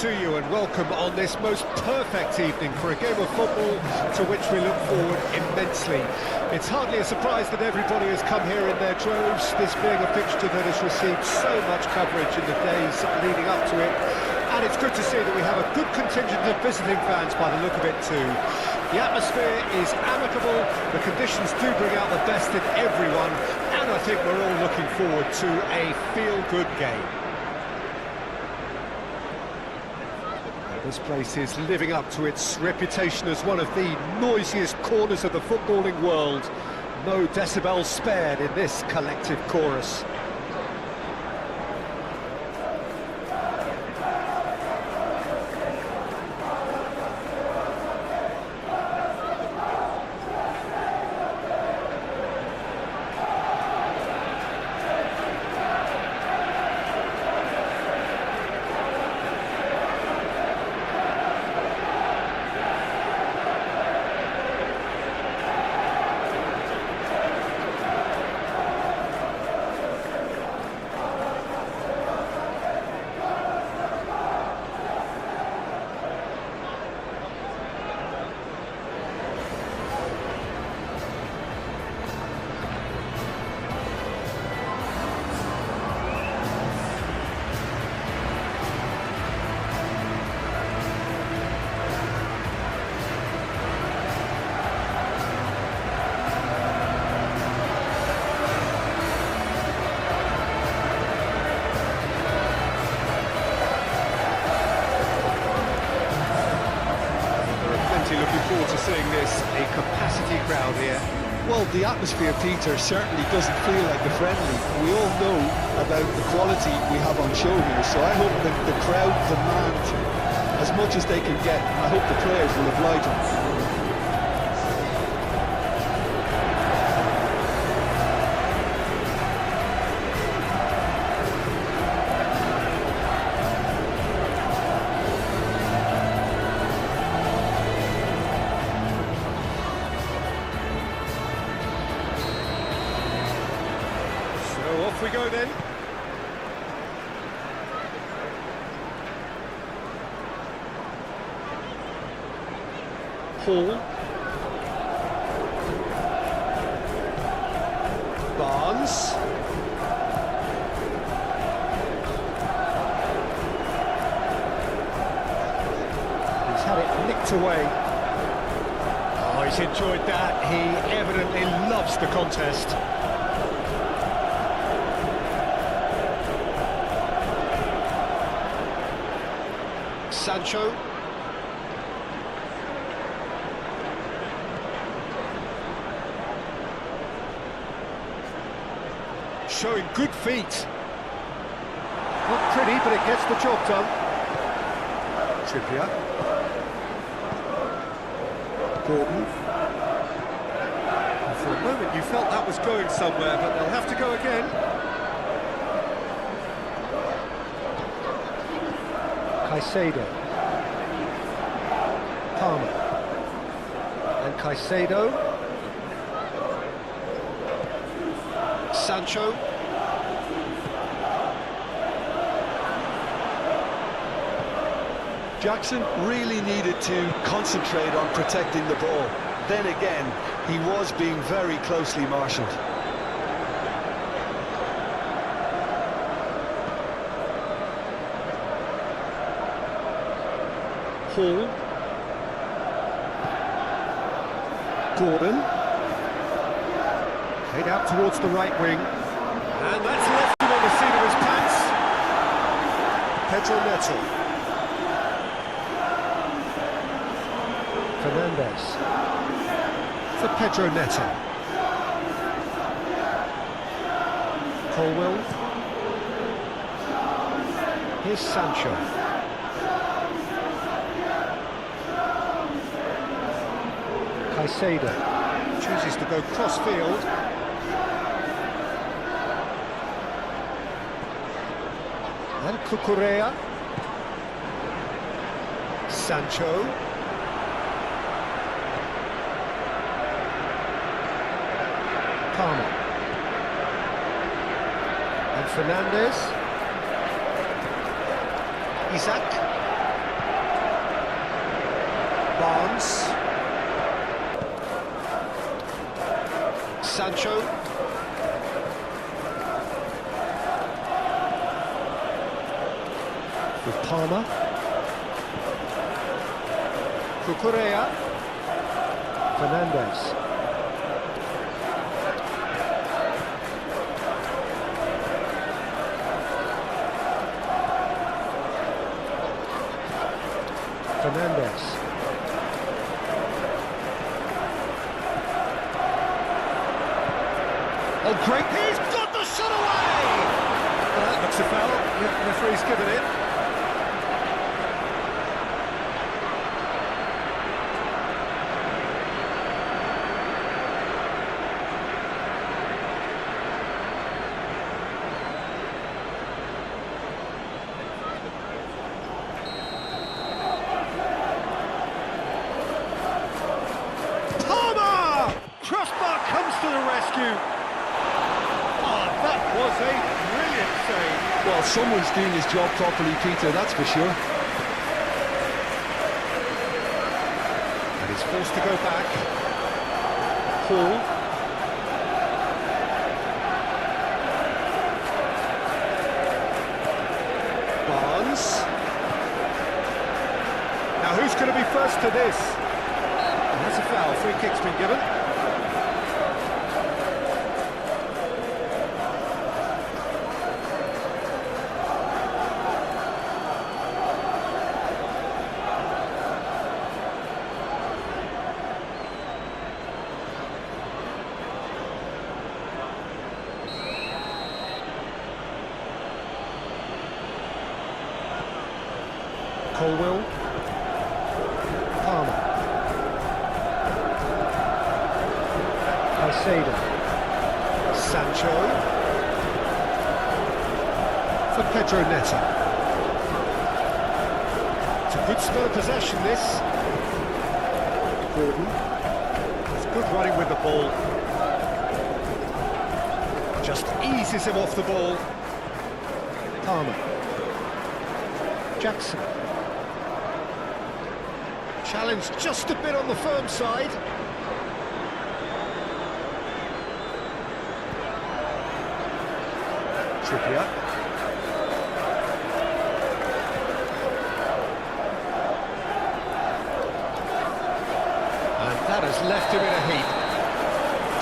to you and welcome on this most perfect evening for a game of football to which we look forward immensely. It's hardly a surprise that everybody has come here in their droves, this being a fixture that has received so much coverage in the days leading up to it. And it's good to see that we have a good contingent of visiting fans by the look of it too. The atmosphere is amicable, the conditions do bring out the best in everyone, and I think we're all looking forward to a feel-good game. This place is living up to its reputation as one of the noisiest corners of the footballing world. No decibels spared in this collective chorus. Looking forward to seeing this, a capacity crowd here. Well, the atmosphere, Peter, certainly doesn't feel like a friendly. We all know about the quality we have on show here, so I hope that the crowd demand as much as they can get, and I hope the players will oblige them. Off we go then. Hall. Barnes. He's had it nicked away. Oh, he's enjoyed that. He evidently loves the contest. Sancho. Showing good feet. Not pretty, but it gets the job done. Trippier. Gordon. And for a moment you felt that was going somewhere, but they'll have to go again. Caicedo. Palmer. And Caicedo. Sancho. Jackson really needed to concentrate on protecting the ball. Then again, he was being very closely marshalled. Hall. Gordon. Played out towards the right wing. And that's left him on the seat of his pants. Pedro Neto. Fernandez. For Pedro Neto. Colwell. Here's Sancho. Caicedo chooses to go cross-field. And Cucurella. Sancho. Palmer. And Fernandez. Isaac. Barnes. Sancho. With Palmer. Cucurella. Fernandes. Fernandes. Oh, great! He's got the shot away! Well, that looks a foul. Yeah, the referee's given it. Crossbar comes to the rescue. Oh, that was a brilliant save. Well, someone's doing his job properly, Peter, that's for sure. And he's forced to go back. Hall. Barnes. Now who's going to be first to this? And that's a foul. Free kick's been given. Colwell. Palmer. Caicedo. Sancho. For Pedro Neto. It's a good spell of possession, this. Gordon. It's good running with the ball. Just eases him off the ball. Palmer. Jackson. Challenge just a bit on the firm side. Trippier. And that has left him in a heap.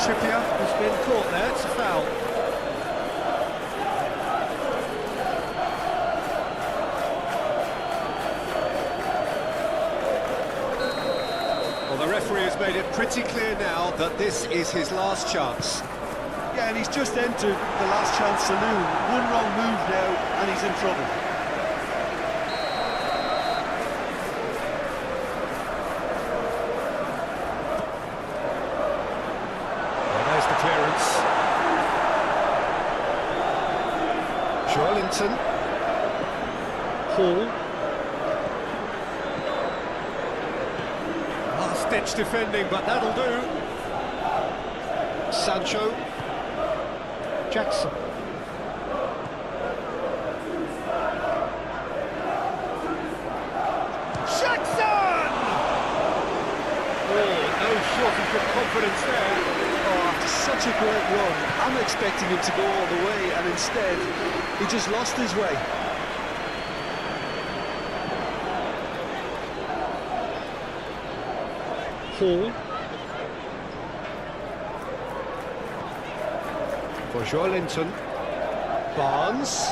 Trippier has been caught there, it's a foul. The referee has made it pretty clear now that this is his last chance. Yeah, and he's just entered the last chance saloon. One wrong move now, and he's in trouble. Well, there's the clearance. Joelinton. Hall. Last-ditch defending, but that'll do. Sancho. Jackson. Jackson! Oh, no shortage of confidence there. Oh, after such a great run, I'm expecting him to go all the way, and instead, he just lost his way. Hall. For Joelinton. Barnes.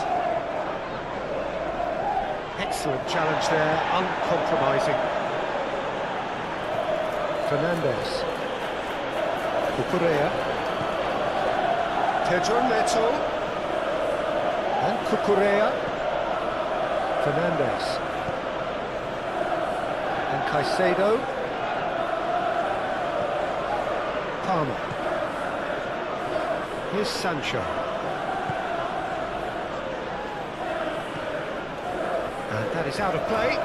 Excellent challenge there, uncompromising. Fernandes. Cucurella. Pedro Neto. And Cucurella. Fernandes. And Caicedo. Palmer. Here's Sancho. And that is out of play.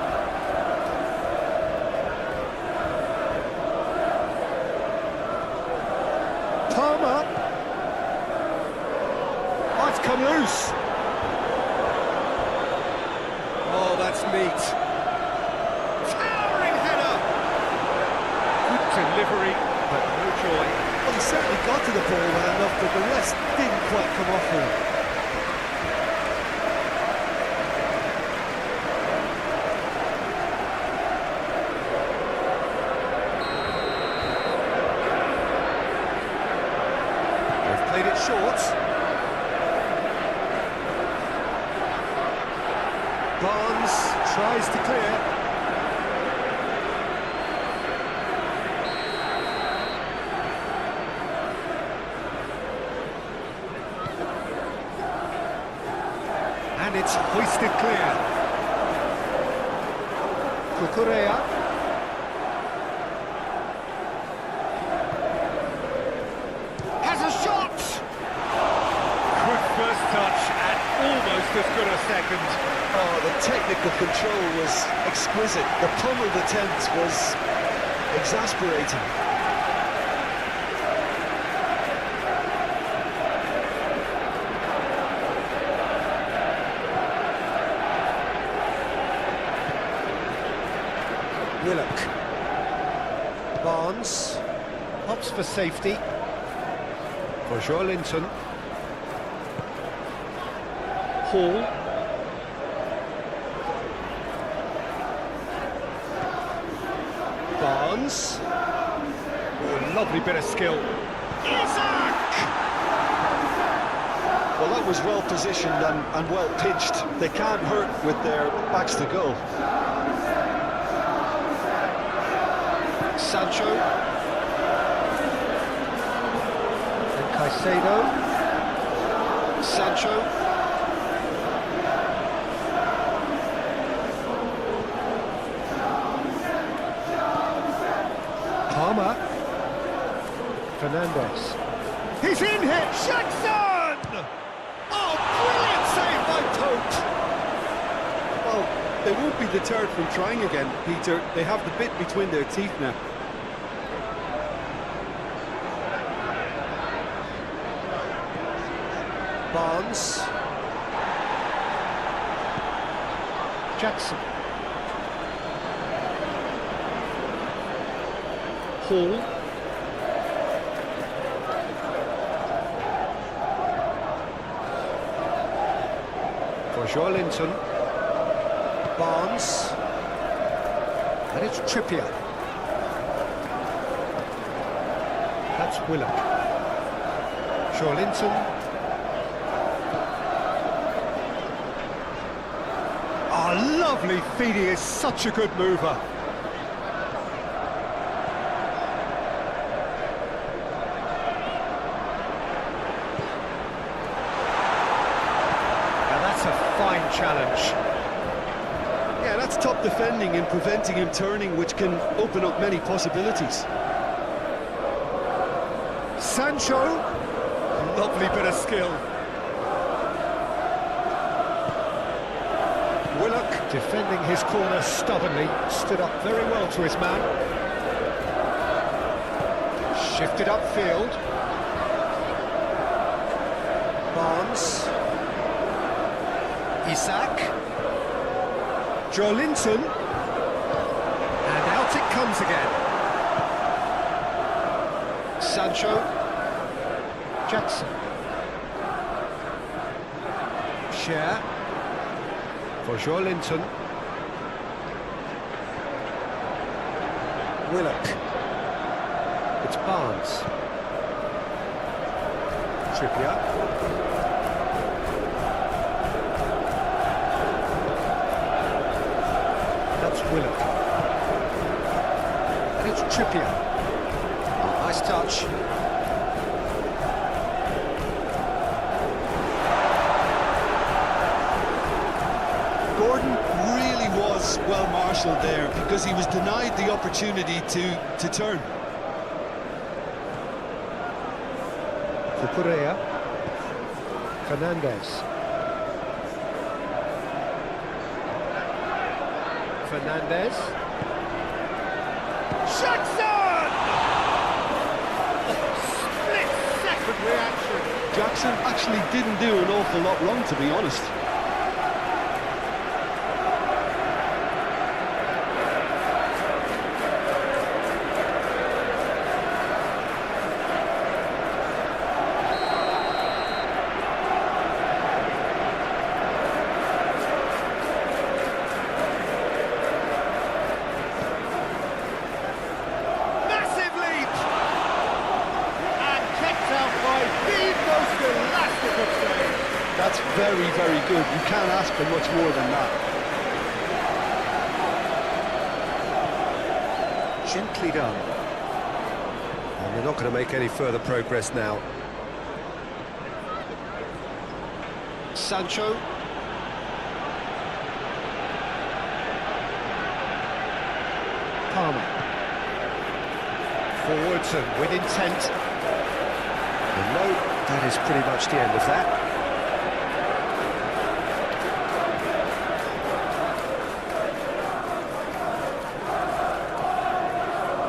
Palmer. Oh, it's come loose. Oh, that's neat. Towering header. certainly got to the ball well enough, but the rest didn't quite come off for him. They've played it short. Barnes tries to clear. And it's hoisted clear. Kukurea. Has a shot! Good first touch and almost as good a second. Oh, the technical control was exquisite. The pummeled attempt was exasperating. Willock. Barnes. Hops for safety. For Joelinton. Hall. Barnes. Oh, lovely bit of skill. Isaac! Well, that was well positioned and well pitched. They can't hurt with their backs to goal. Sancho. And Caicedo. Sancho. Palmer. Fernandez. He's in here! Jackson! Oh, brilliant save by Pope! Well, they won't be deterred from trying again, Peter. They have the bit between their teeth now. Barnes. Jackson. Hall. For Joelinton. Barnes. And it's Trippier. That's Willock. Joelinton. Oh, lovely feed. He is such a good mover. Now that's a fine challenge. Yeah, that's top defending and preventing him turning, which can open up many possibilities. Sancho. Lovely bit of skill. Willock, defending his corner stubbornly, stood up very well to his man. Shifted upfield. Barnes. Isaac. Joelinton. And out it comes again. Sancho. Jackson. Share. For Joelinton. Willock. It's Barnes. Trippier. That's Willock. And it's Trippier. Oh, nice touch. Gordon really was well marshalled there because he was denied the opportunity to turn. Kukurea. Fernandez. Fernandez. Jackson! Split-second reaction. Jackson actually didn't do an awful lot wrong, to be honest. most elastic of saves. That's very, very good. You can't ask for much more than that. Gently done. And they're not going to make any further progress now. Sancho. Palmer. Forwards and with intent. And no, that is pretty much the end of that.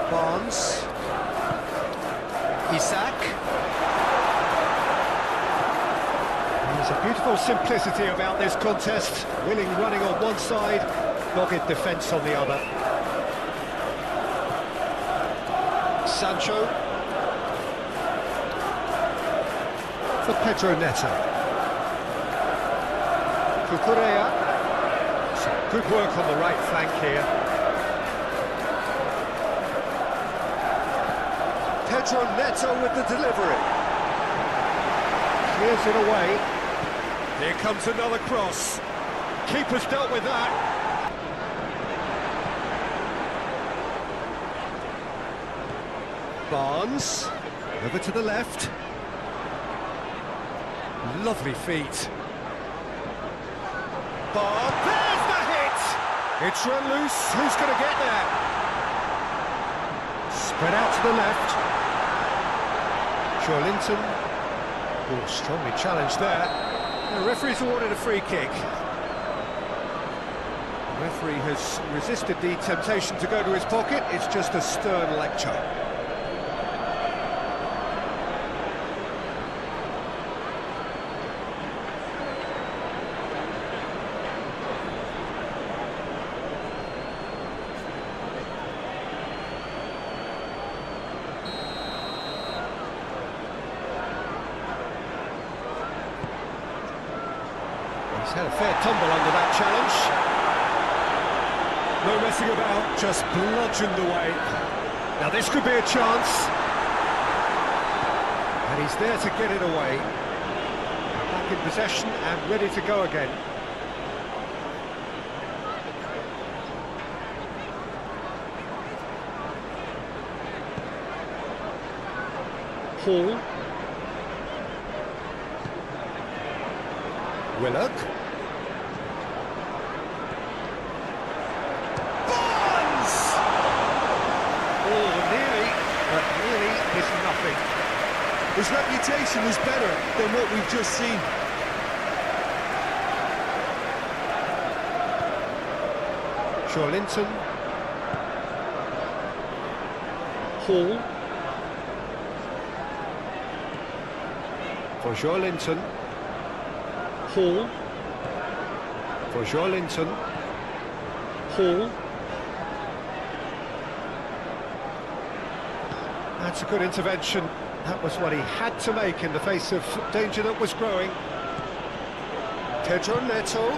Barnes. Isak. There's a beautiful simplicity about this contest. Willing running on one side, dogged defence on the other. Sancho. For Pedro Neto. Cucurella. Some good work on the right flank here. Pedro Neto with the delivery. Clears it away. Here comes another cross. Keeper's dealt with that. Barnes. Over to the left. Lovely feet. Barnes. There's the hit! It's run loose. Who's going to get there? Spread out to the left. Linton. Oh, strongly challenged there. The referee's awarded a free kick. The referee has resisted the temptation to go to his pocket. It's just a stern lecture. He's had a fair tumble under that challenge. No messing about, just bludgeoned away. Now this could be a chance. And he's there to get it away. Back in possession and ready to go again. Hall. Willock. Barnes! Oh, nearly, but nearly is nothing. His reputation is better than what we've just seen. Linton. Hall. For Linton. Hall. For Linton. Hall. That's a good intervention. That was what he had to make in the face of danger that was growing. Pedro Neto.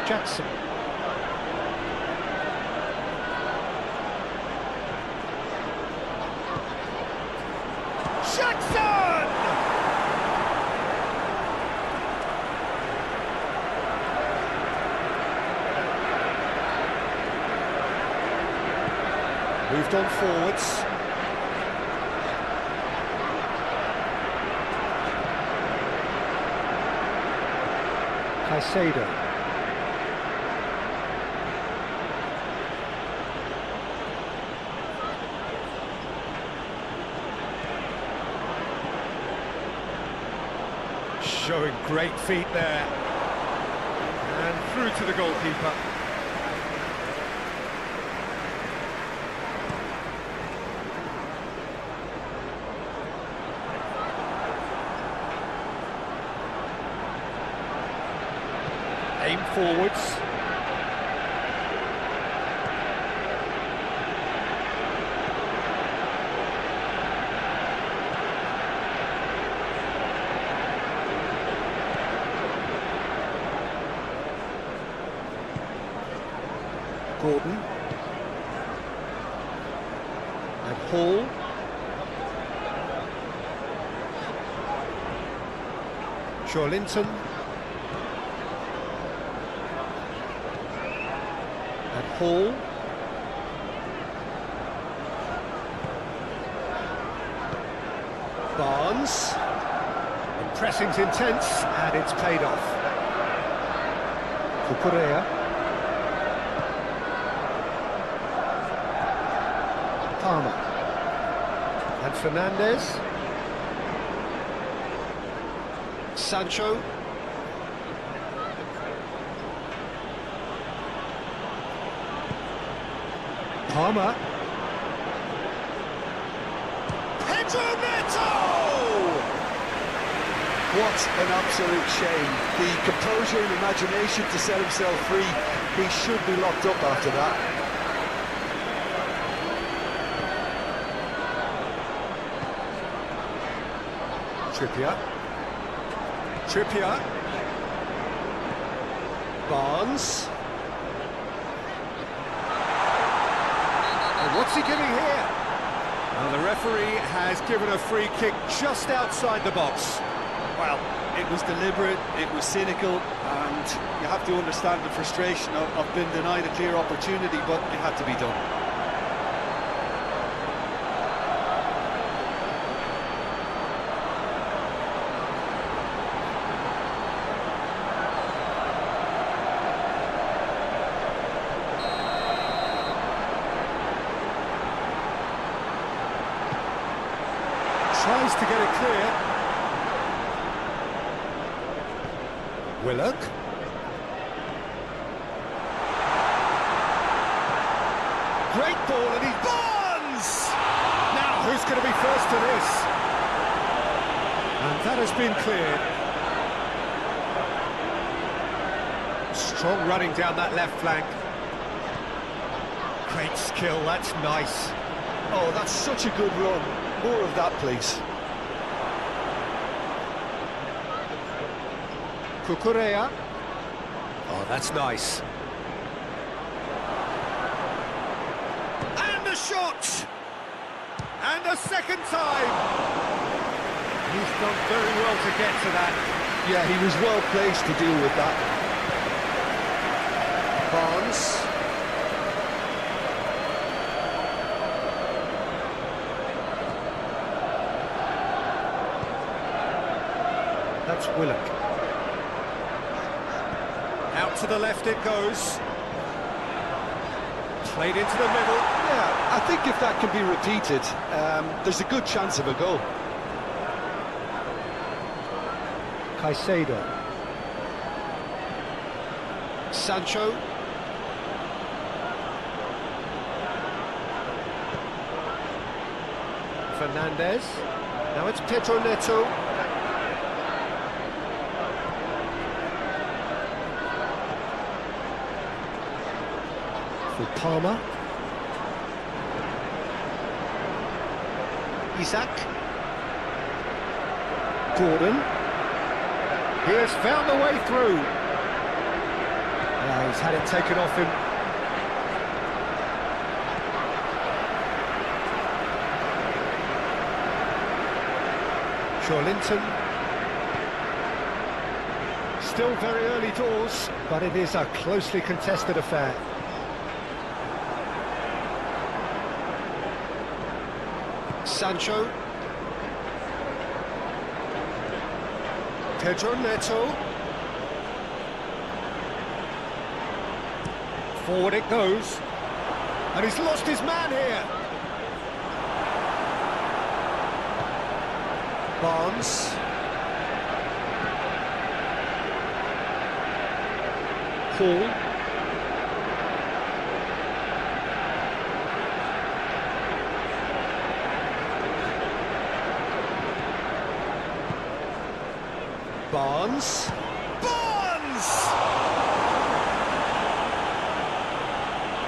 Jackson. Jackson! Moved on forwards. Caicedo. Showing great feet there. And through to the goalkeeper. Aim forwards. Gordon. And Hall. Linton. And Hall. Barnes. And pressing's intense, and it's paid off. Cucurella. Palmer. And Fernandez. Sancho. Palmer. Pedro Neto! What an absolute shame. The composure and imagination to set himself free. He should be locked up after that. Trippier. Barnes. And what's he giving here? Well, the referee has given a free kick just outside the box. Well, it was deliberate, it was cynical, and you have to understand the frustration of being denied a clear opportunity, but it had to be done. Tries to get it clear. Willock. Great ball, and he's Barnes! Now, who's going to be first to this? And that has been cleared. Strong running down that left flank. Great skill, that's nice. Oh, that's such a good run. More of that, please. Cucurella. Oh, that's nice. And a shot! And a second time! He's done very well to get to that. Yeah, he was well placed to deal with that. Barnes. That's Willock. Out to the left it goes. Played into the middle. Yeah, I think if that can be repeated, there's a good chance of a goal. Caicedo. Sancho. Fernandez. Now it's Pedro Neto. For Palmer. Isaac. Gordon. He has found a way through. He's had it taken off him. Linton. Still very early doors, but it is a closely contested affair. Sancho. Pedro Neto. Forward it goes. And he's lost his man here. Barnes. Hall. Barnes.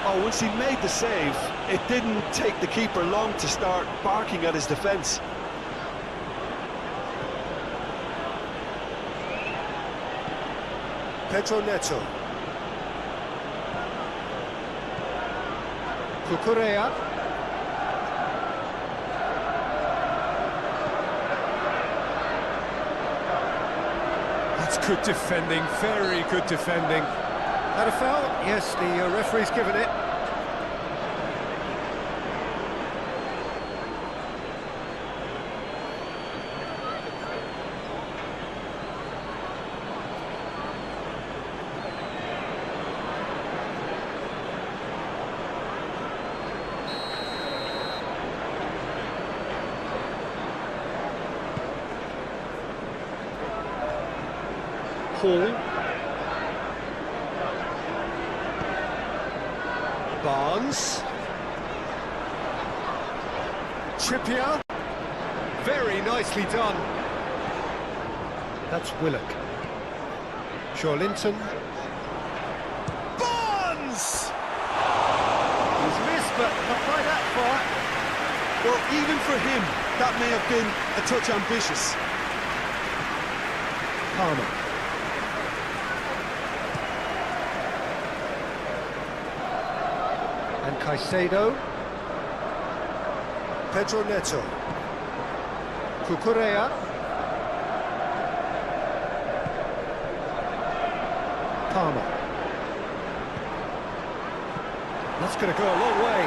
Oh, once he made the save, it didn't take the keeper long to start barking at his defence. Pedro Neto. Cucurella. That's good defending, very good defending. Had a foul? Yes, the referee's given it. Hall. Barnes. Trippier. Very nicely done. That's Willock. Shawlinton. Barnes! He's missed, but not by that far. Well, even for him, that may have been a touch ambitious. Palmer. And Caicedo. Pedro Neto. Cucurella. Palmer. That's going to go a long way.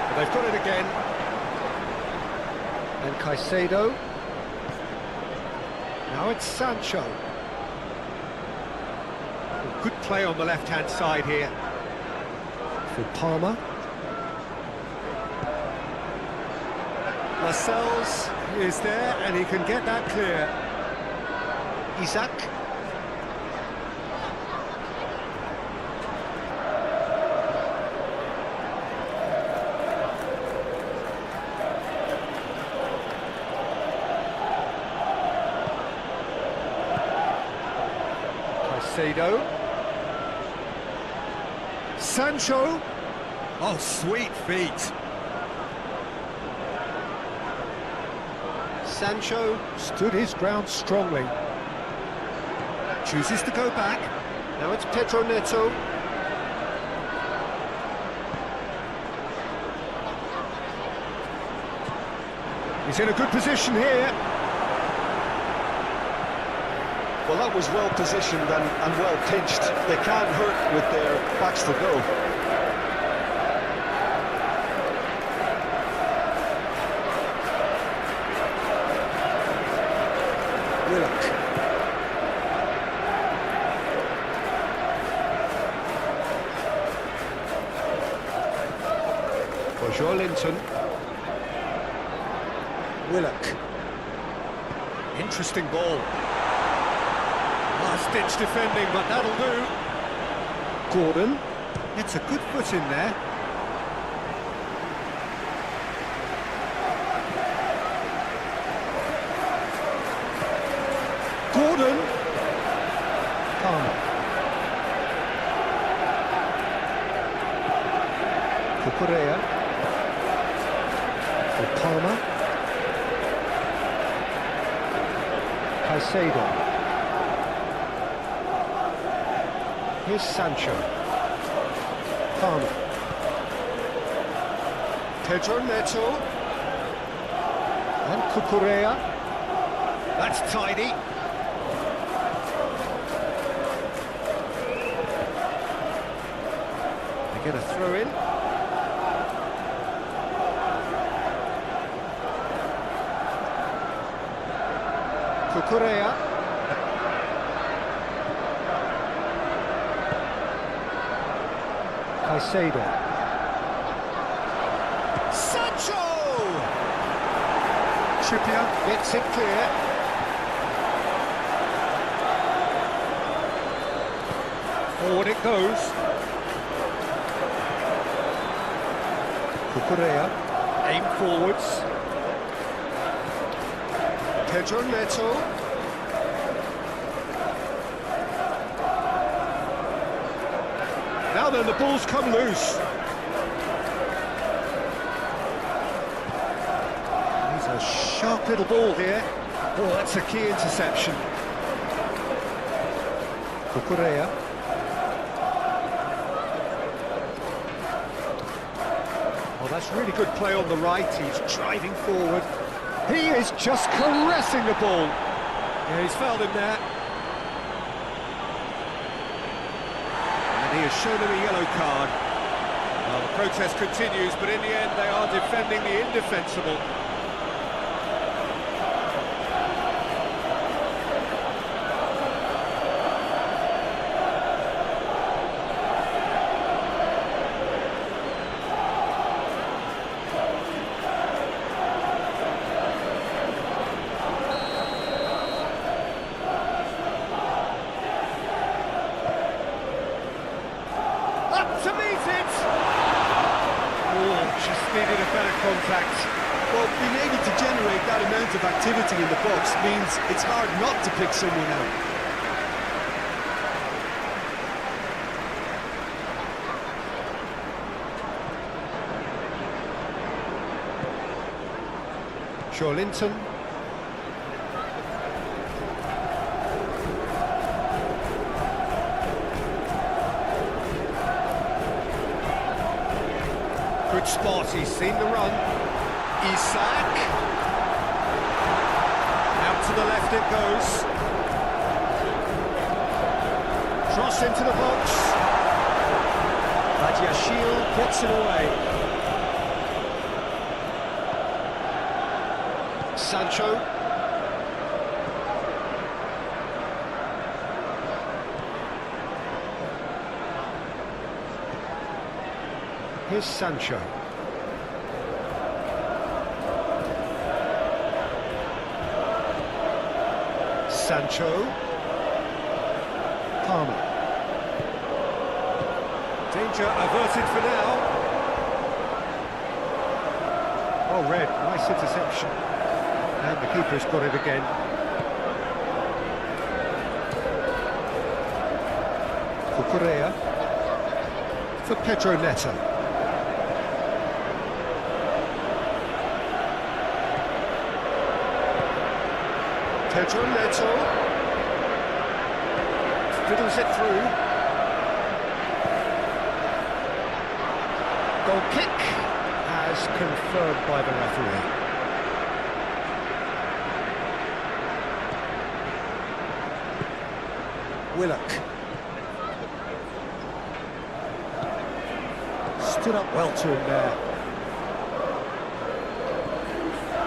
But they've got it again. And Caicedo. Now it's Sancho. Good play on the left-hand side here. For Palmer. Lascelles is there and he can get that clear. Isaac. Caicedo. Sancho. Oh, sweet feet. Sancho stood his ground strongly. Chooses to go back. Now it's Pedro Neto. He's in a good position here. Well, that was well positioned and well pinched. They can't hurt with their backs to goal. Willock. For Shawlinton. Willock. Interesting ball. Last-ditch defending, but that'll do. Gordon. It's a good foot in there. Gordon. Palmer. Cucurella. For Palmer. Caicedo. Here's Sancho. Palmer. Pedro Neto. And Cucurella. That's tidy. They get a throw in. Cucurella. Caicedo. Sancho! Trippier gets it clear. Forward it goes. Cucurella. Aim forwards. Pedro Neto. Now then, the ball's come loose. He's a sharp little ball here. Oh, that's a key interception. Cucurella. Oh, that's really good play on the right. He's driving forward. He is just caressing the ball. Yeah, he's fouled him there. has shown him a yellow card. Well, the protest continues, but in the end they are defending the indefensible. To meet it! Oh, just needed a better contact. Well, being able to generate that amount of activity in the box means it's hard not to pick someone out. Linton. Good spot, he's seen the run. Isak. Out to the left it goes. Cross into the box. Badiashile gets it away. Sancho. Here's Sancho. Sancho. Palmer. Danger averted for now. Oh, red. Nice interception. And the keeper's got it again. Cucurella. For Pedro Neto. Pedro Neto fiddles it through. Goal kick as confirmed by the referee. Willock stood up well to him there.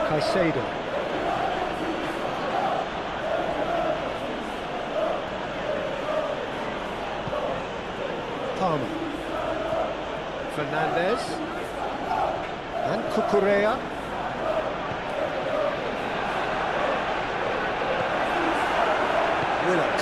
Caicedo. Palmer. Fernandez. And Cucurella. Willock.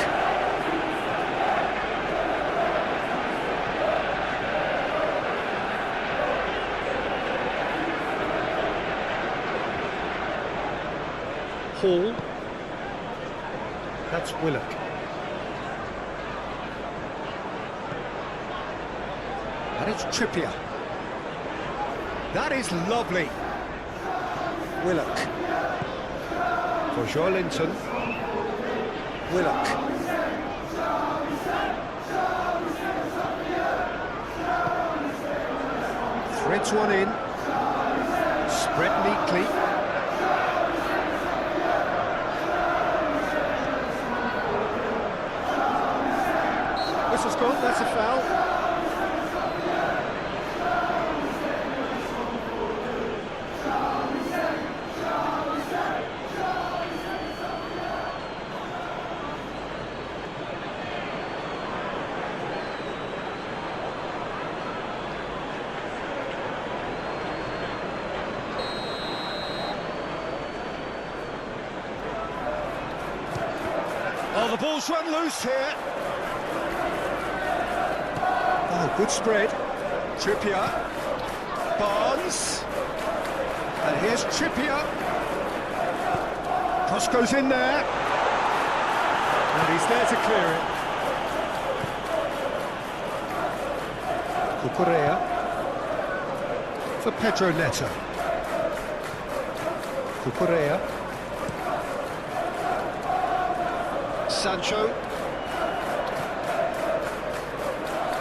Hall. That's Willock. And it's Trippier. That is lovely. Willock. For Linton. Willock. Threads one in. Spread neatly. Whistle's gone, that's a foul. Oh, the ball's run loose here. Oh, good spread. Trippier. Barnes. And here's Trippier. Cross goes in there. And he's there to clear it. Cucurella. For Pedro Neto. Cucurella. Sancho.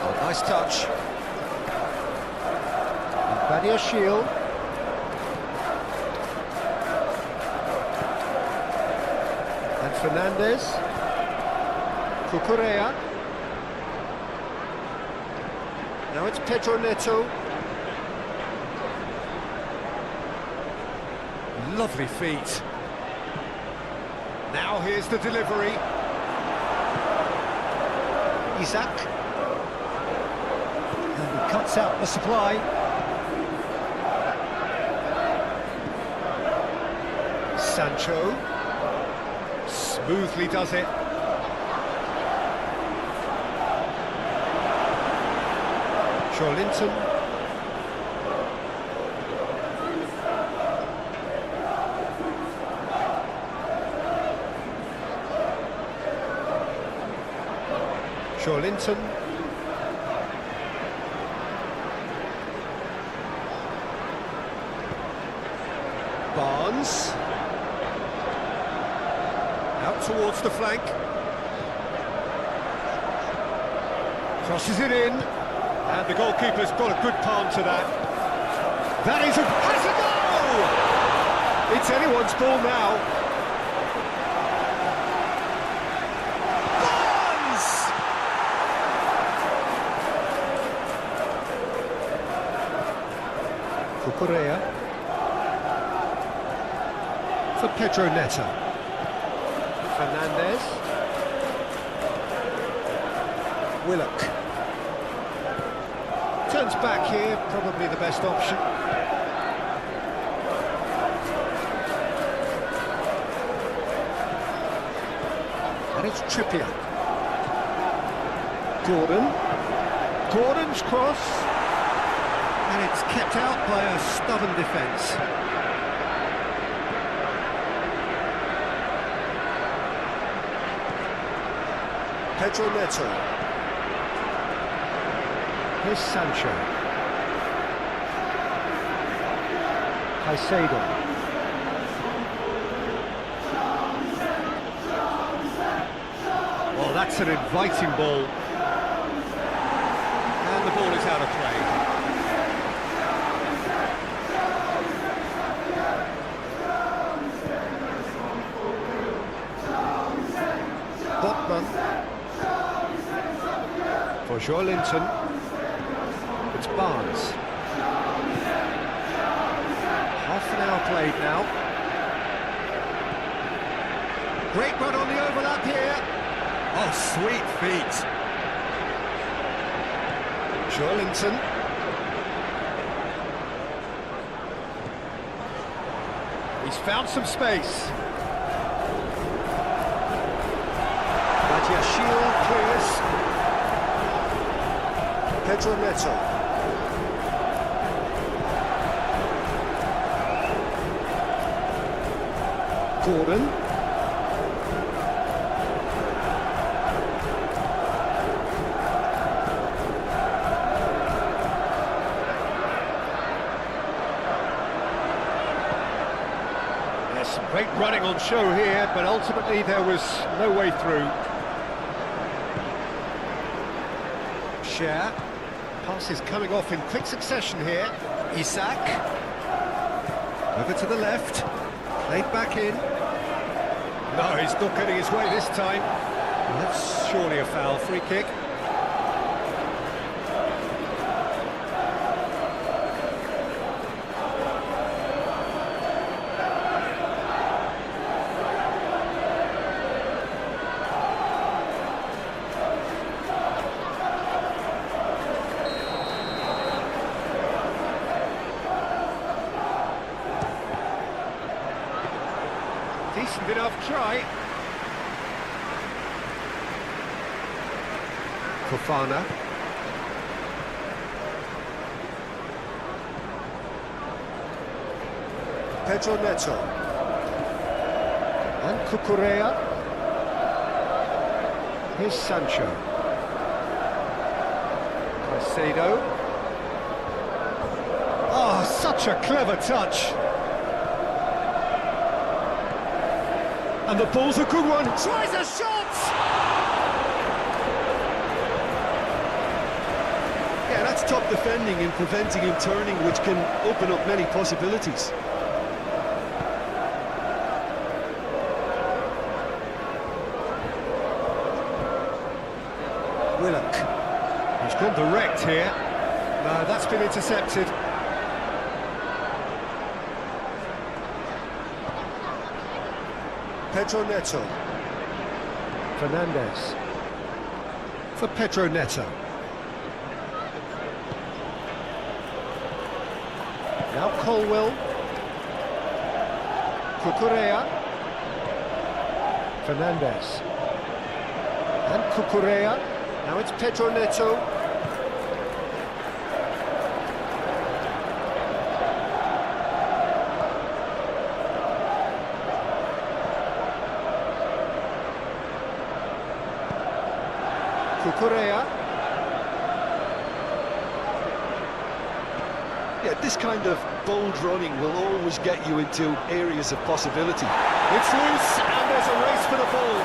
Oh, nice touch. Badiashile. And Fernandez. Cucurella. Now it's Pedro Neto. Lovely feet. Now here's the delivery. Isaac. And he cuts out the supply. Sancho. Smoothly does it. Linton. Linton. Barnes. Out towards the flank. Crosses it in. And the goalkeeper's got a good palm to that. That is has a goal! It's anyone's ball now. Barnes! Cucurella. For Pedro Neto. Fernandez. Willock. Turns back here, probably the best option. And it's Trippier. Gordon's cross. And it's kept out by a stubborn defence. Pedro Neto. Here's Sancho. Caicedo. Well, that's an inviting ball. And the ball is out of play. Botman. For Linton. It's Barnes. Half an hour played now. Great run on the overlap here. Oh, sweet feet. Linton. He's found some space. Badiashile clears. Pedro Neto. Gordon. There's some great running on show here, but ultimately there was no way through. Share. Passes coming off in quick succession here. Isaac. Over to the left. Played back in. No, he's not getting his way this time. That's surely a foul. Free kick. Decent enough try. Fofana. Pedro Neto. And Cucurella. Here's Sancho. Caicedo. Oh, such a clever touch. And the ball's a good one. Tries a shot! Yeah, that's top defending and preventing him turning, which can open up many possibilities. Willock. He's gone direct here. No, that's been intercepted. Pedro Neto. Fernandez. For Pedro Neto. Now Colwell. Cucurella. Fernandez. And Cucurella. Now it's Pedro Neto. Cucurella. Yeah, this kind of bold running will always get you into areas of possibility. It's loose, and there's a race for the ball.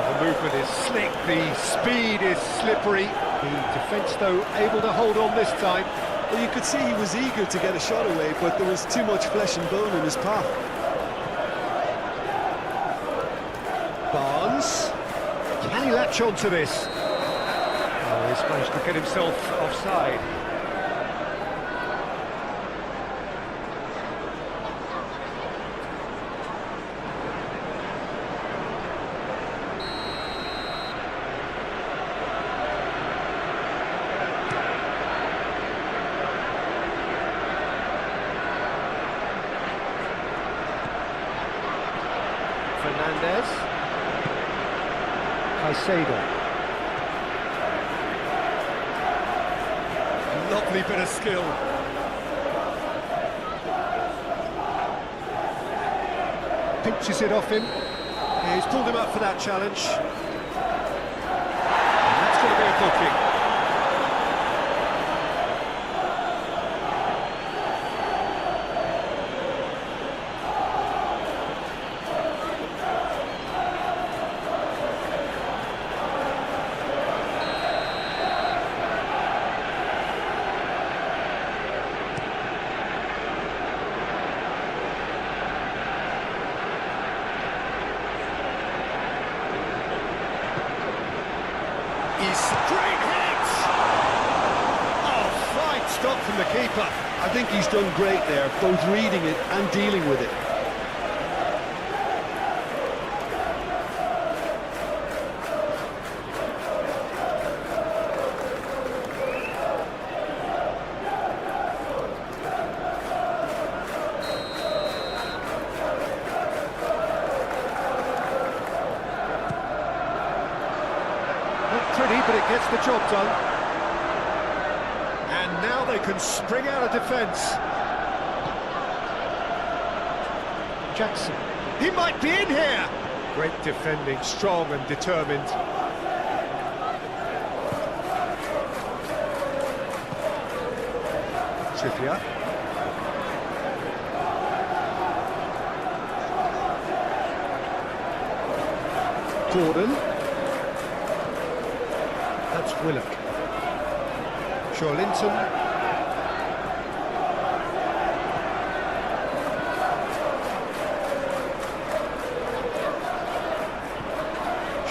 The movement is slick, the speed is slippery. The defence, though, able to hold on this time. Well, you could see he was eager to get a shot away, but there was too much flesh and bone in his path. Barnes. Can he latch on to this? Oh, he's managed to get himself offside. Fernandez. Caicedo. Lovely bit of skill. Pinches it off him. Yeah, he's pulled him up for that challenge. And that's going to be a booking. Great hit! Oh, fine stop from the keeper. I think he's done great there, both reading it and dealing with it. Pretty, but it gets the job done. And now they can spring out of defence. Jackson. He might be in here! Great defending, strong and determined. Trippier. Gordon. That's Willock. Linton.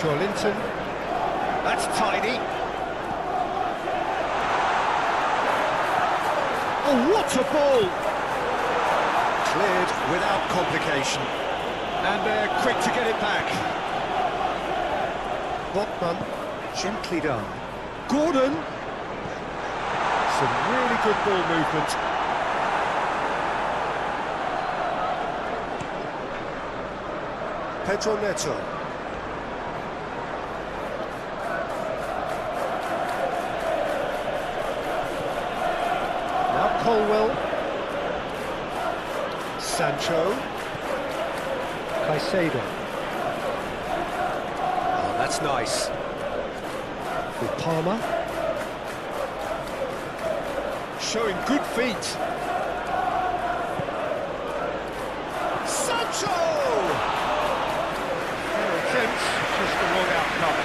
Linton. That's tiny. Oh, what a ball! Cleared without complication. And they're quick to get it back. Botman. Gently done. Gordon. Some really good ball movement. Pedro Neto. Now Colwell. Sancho. Caicedo. Oh, that's nice. With Palmer. Showing good feet. Sancho! Fair attempt, just the wrong outcome.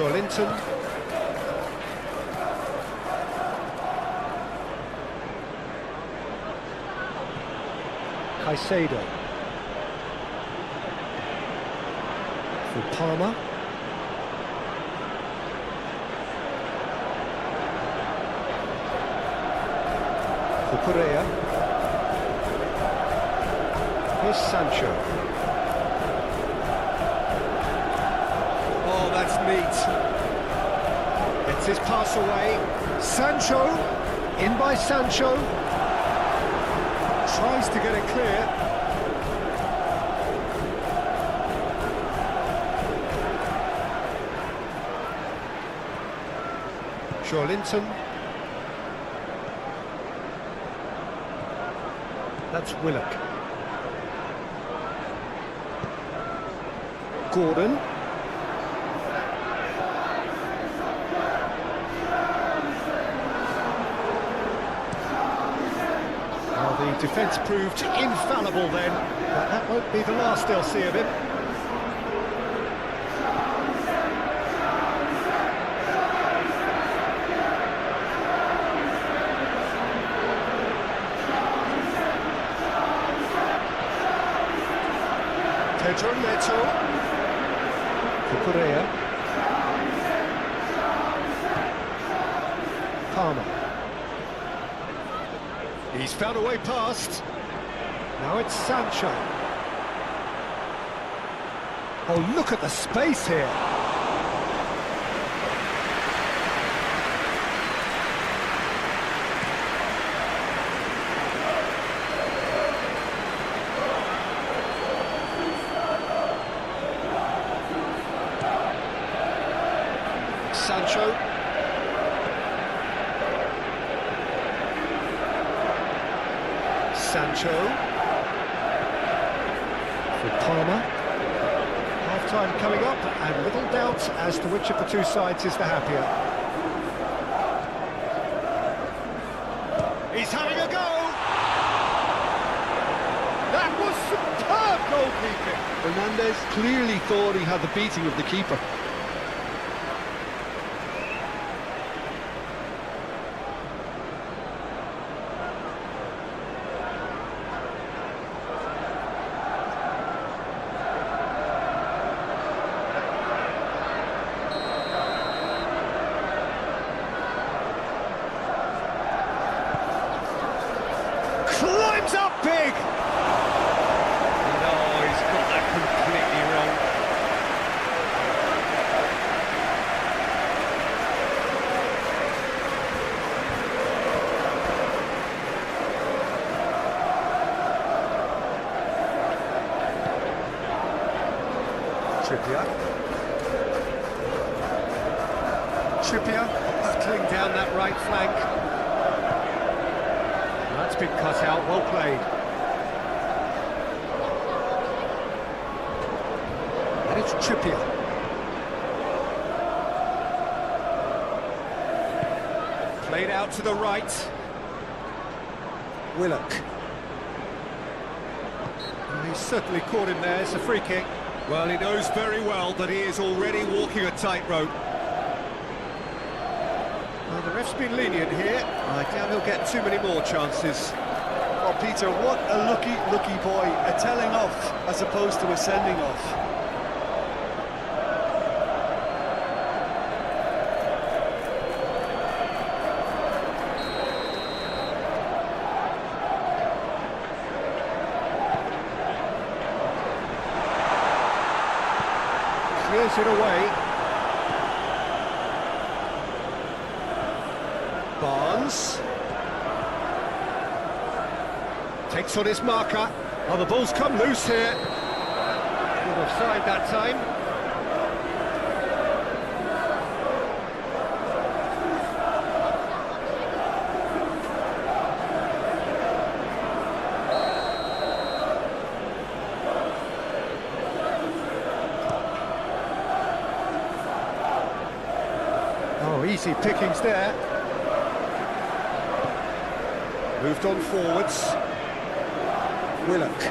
Linton. Caicedo. For Palmer. For Correa. Here's Sancho. Oh, that's neat. Gets his pass away. Sancho, in by Sancho. Tries to get it clear. Linton. That's Willock. Gordon. Well, the defence proved infallible then, but that won't be the last they'll see of him. Pedro Neto. Correa. Palmer. He's found a way past. Now it's Sancho. Oh, look at the space here. Sancho. Sancho. For Palmer. Half-time coming up, and little doubt as to which of the two sides is the happier. He's having a go! That was superb goalkeeping! Fernandez clearly thought he had the beating of the keeper. Climbs up big! No, he's got that completely wrong. Trippier battling down that right flank. That's been cut out, well played. And it's Trippier. Played out to the right. Willock. Oh, he's certainly caught him there, it's a free kick. Well, he knows very well that he is already walking a tightrope. Well, the ref's been lenient here. I doubt he'll get too many more chances. Well, Peter, what a lucky boy. A telling off as opposed to a sending off. Clears it away. Barnes. Takes on his marker. Oh, the ball's come loose here. Good offside that time. Oh, easy pickings there. Moved on forwards. Willock.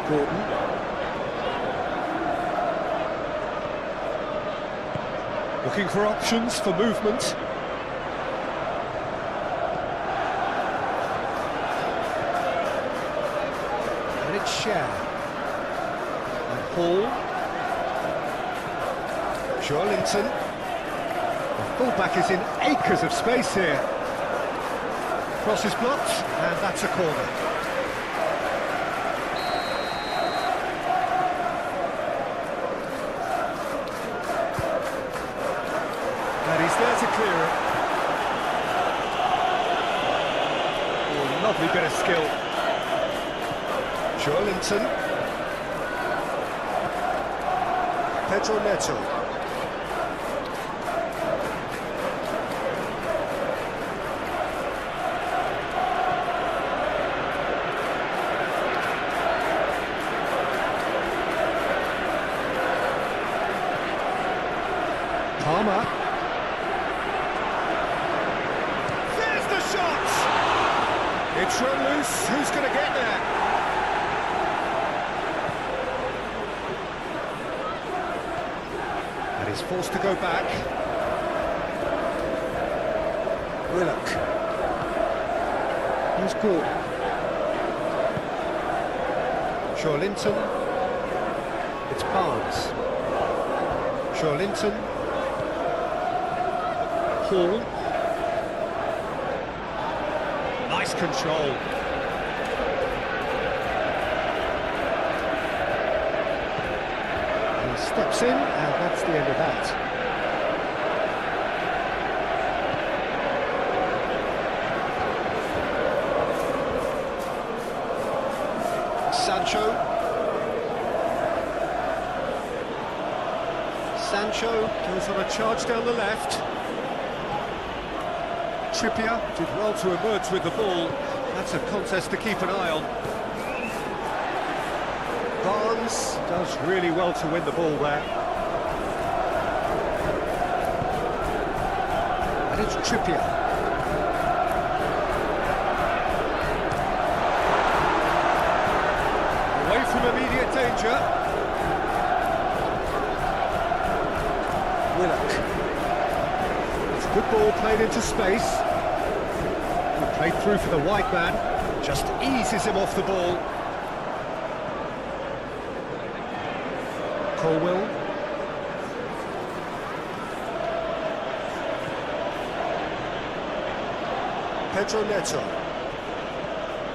Gordon. Looking for options for movement. it's Share. And Hall. Joelinton. The fullback is in acres of space here. Cross is blocked, and that's a corner. And he's there to clear it. Oh, lovely bit of skill. Joelinton. Pedro Neto. Palmer. There's the shot! It's run loose. Who's going to get there? And he's forced to go back. Willock. Who's good? Joelinton. It's Barnes. Joelinton. Hall. Nice control. He steps in, and that's the end of that. Sancho. Sancho goes on a charge down the left. Trippier did well to emerge with the ball. That's a contest to keep an eye on. Barnes does really well to win the ball there. And it's Trippier. Away from immediate danger. Willock. It's a good ball played into space. Played through for the white man, just eases him off the ball. Colwell. Pedro Neto.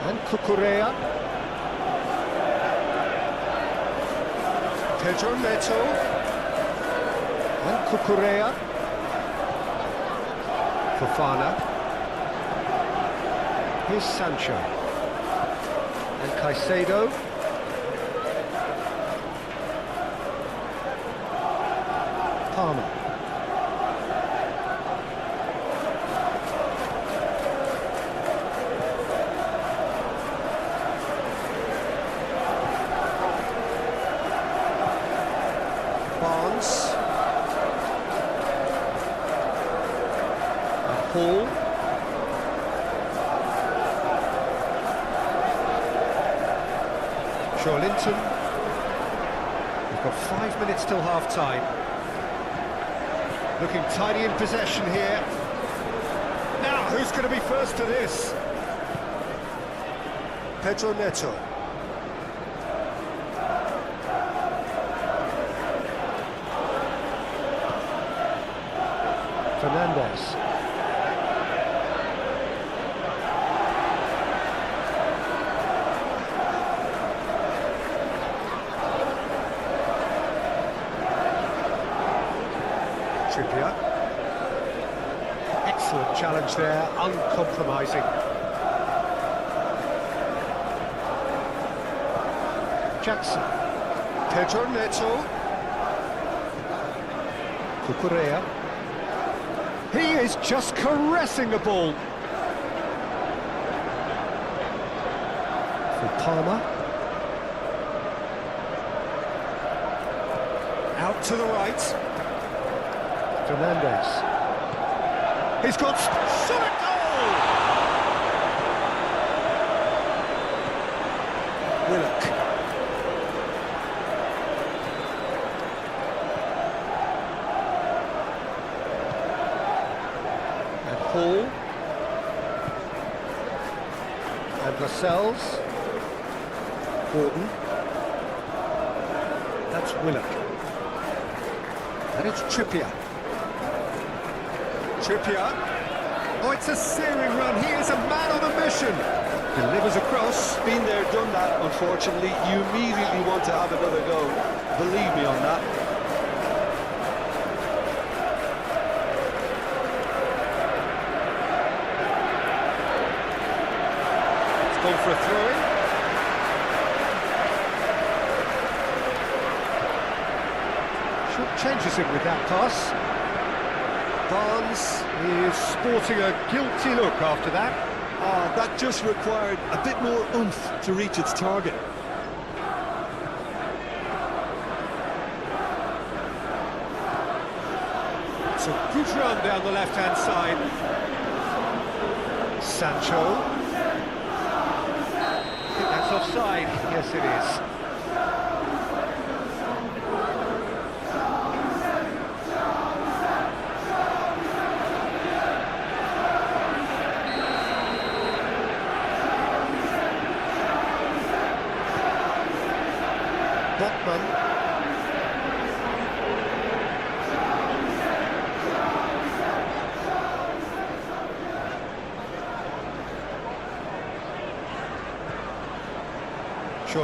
And Cucurella. Pedro Neto. And Cucurella. Fofana. Here's Sancho. And Caicedo. Palmer. Barnes. And Hall. Joelinton. We've got 5 minutes till half-time. Looking tidy in possession here. Now, who's going to be first to this? Pedro Neto. Fernandez. Trippier. Excellent challenge there, uncompromising. Jackson. Pedro Neto. Cucurella. He is just caressing the ball. For Palmer. Out to the right. Fernandez. He's got shot at goal! Willock. And Hall. And Lascelles. Gordon. That's Willock. And it's Trippier. Trippier. Oh, it's a searing run. He is a man on a mission. Delivers across. Been there, done that, unfortunately. You immediately want to have another go. Believe me on that. It's gone for a throw-in. Short changes him with that pass. Barnes is sporting a guilty look after that. That just required a bit more oomph to reach its target. It's a good run down the left-hand side. Sancho. I think that's offside. Yes, it is. Botman.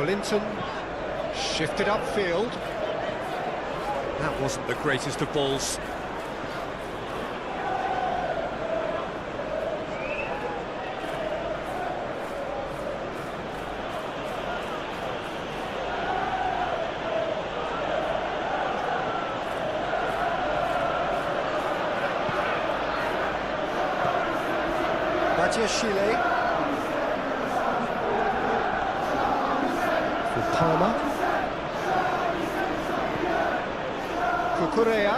Linton shifted upfield. That wasn't the greatest of balls. Chile. For Palmer. Cucurella.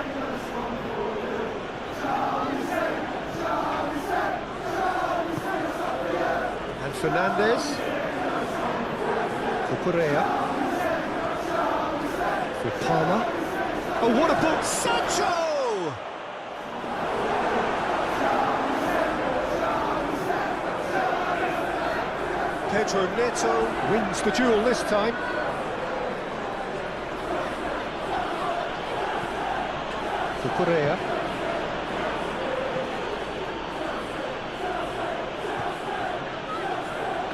And Fernandez. Cucurella. For Palmer. Oh, what a ball! Sancho! Pedro Neto wins the duel this time. Cucurella.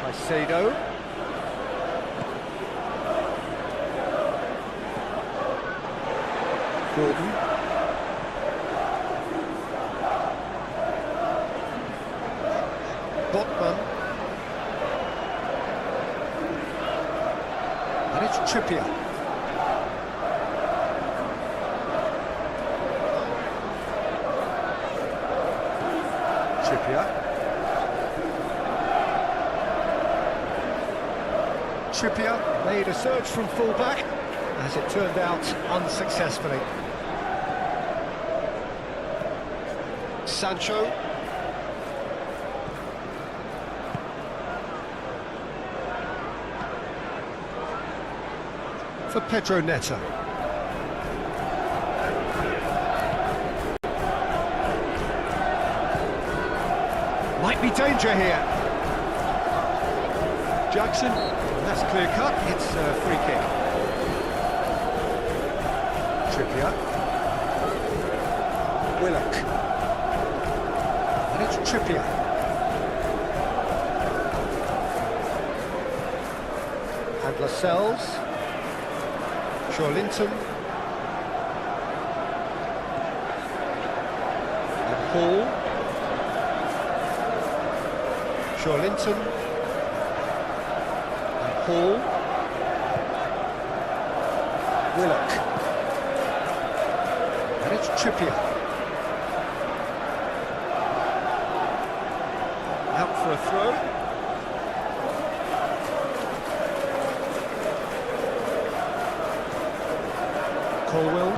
Caicedo. Gordon. Botman. And it's Trippier. Trippier made a surge from fullback, as it turned out unsuccessfully. Sancho. For Pedro Neto. Might be danger here. Jackson, that's clear cut, it's a free kick. Trippier. Willock. And it's Trippier. And Lascelles. Linton. And Hall. Linton. And Hall. Willock. And it's Trippier. Out for a throw. Colwell.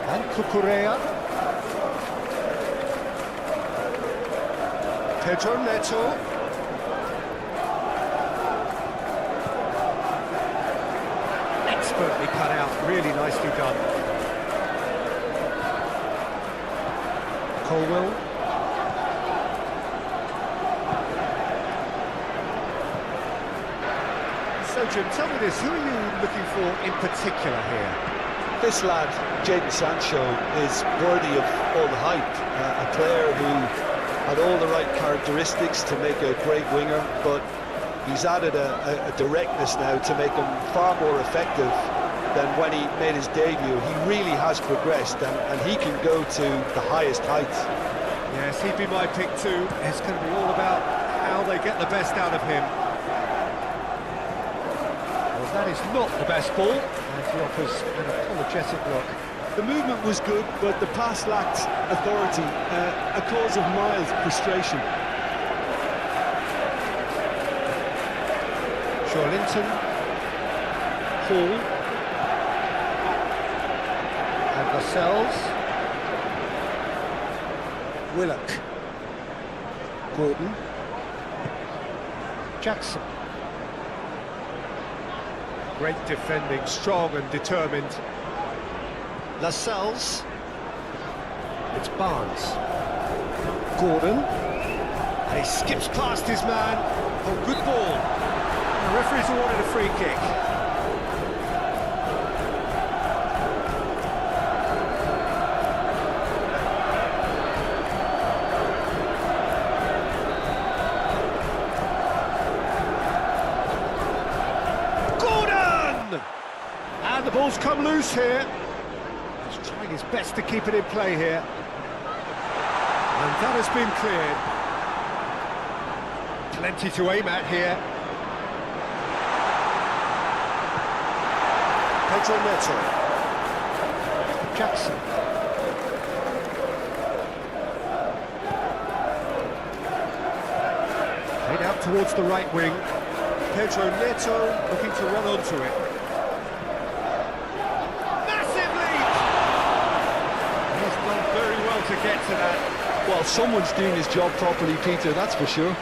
And Cucurella. Pedro Neto. Expertly cut out, really nicely done. Colwell. So, Jim, tell me this, who are you looking for in particular here? This lad, Jadon Sancho, is worthy of all the hype. A player who had all the right characteristics to make a great winger, but he's added a directness now to make him far more effective than when he made his debut. He really has progressed, and he can go to the highest heights. Yes, he'd be my pick too. It's going to be all about how they get the best out of him. Well, that is not the best ball, and he offers an apologetic look. The movement was good, but the pass lacked authority, a cause of mild frustration. Linton, Hall, and Lascelles, Willock, Gordon, Jackson. Great defending, strong and determined. Lascelles, it's Barnes, Gordon, and he skips past his man. Oh, good ball. The referee's awarded a free kick. Gordon! And the ball's come loose here. He's trying his best to keep it in play here. And that has been cleared. Plenty to aim at here. Pedro Neto. Jackson. Played out towards the right wing. Pedro Neto looking to run onto it. Massive leap! He's done very well to get to that. Well, someone's doing his job properly, Peter, that's for sure.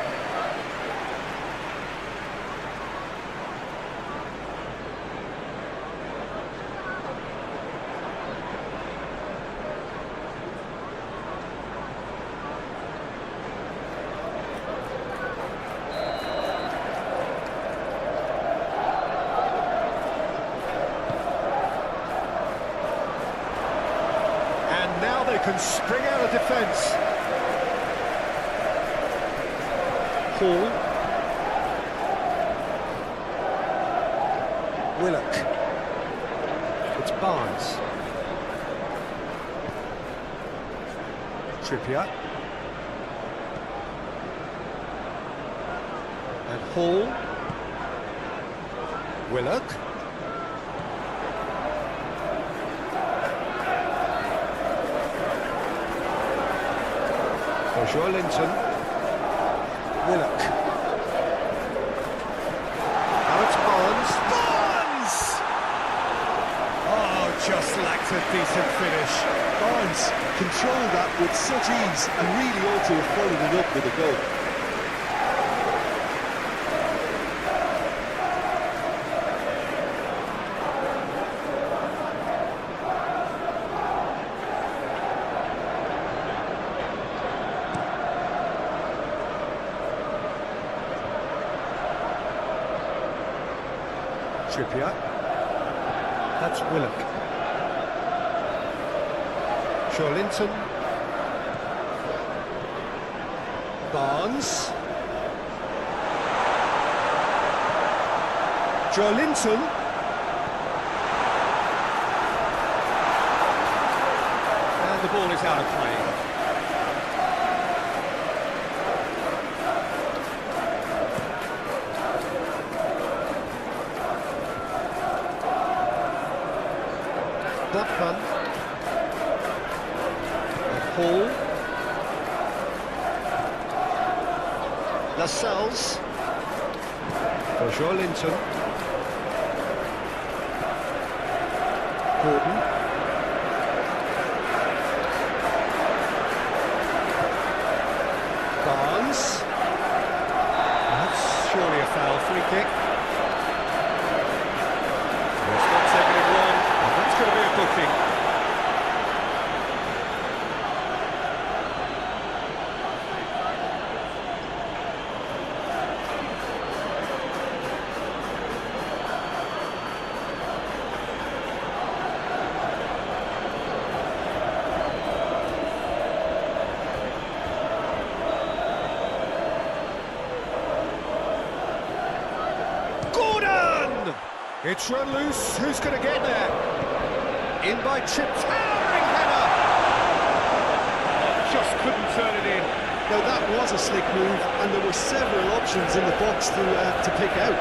Can spring out of defence. Hall. Willock. It's Barnes. Trippier. And Hall. Willock. Linton, Willock. Now it's Barnes. Barnes! Oh, just lacked a decent finish. Barnes controlled that with such ease and really ought to have followed it up with a goal. Trippier. That's Willock. Linton. Barnes. Linton. And the ball is out of play. Botman, Hall, Lascelles, for Linton, Gordon, Barnes, that's surely a foul, free kick. It's not taking it long, and that's going to be a booking. Gordon! It's run loose. Who's going to get there? In by Chip. Towering header! Just couldn't turn it in. Now that was a slick move, and there were several options in the box to pick out.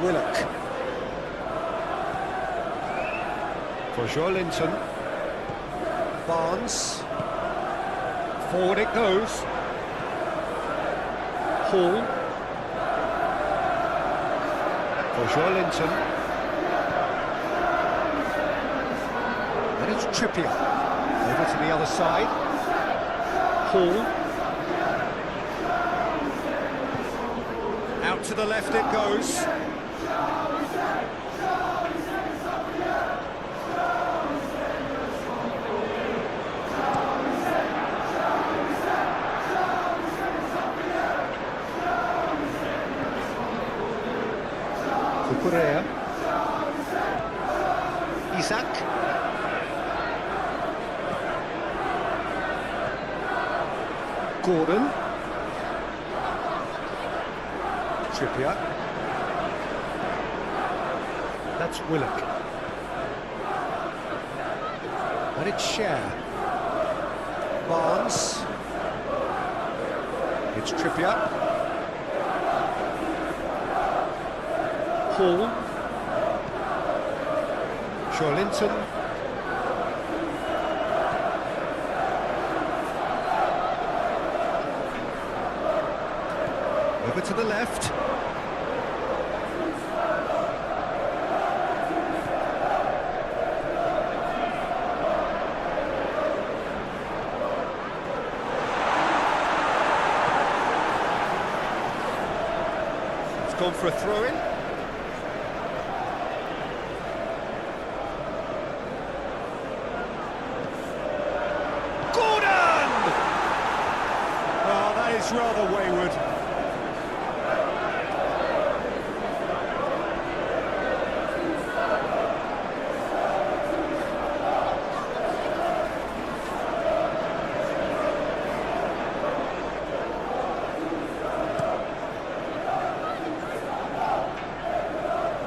Willock. For Joelinton. Barnes. Forward it goes. Hall. For Joelinton. And it's Trippier. Over to the other side. Hall. Out to the left it goes. Correa. Isaac. Gordon. Trippier. That's Willock. And it's Cher. Barnes. It's Trippier. Hall. Joelinton. Over to the left. It's gone for a throw-in. It's rather wayward.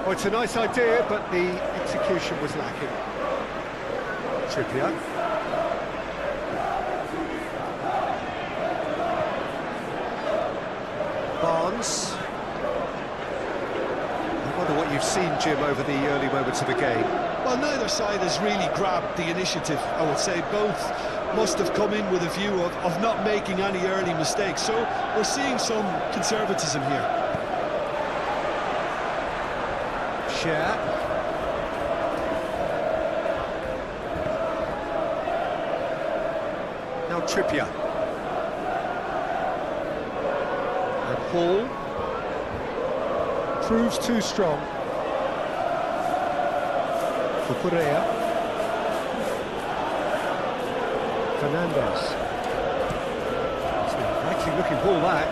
Oh, it's a nice idea, but the execution was lacking. Trippier. Barnes. I wonder what you've seen, Jim, over the early moments of the game. Well, neither side has really grabbed the initiative, I would say. Both must have come in with a view of not making any early mistakes. So we're seeing some conservatism here. Cher. Now Trippier. Hall proves too strong for Correa. Fernandez. It's an inviting looking ball that.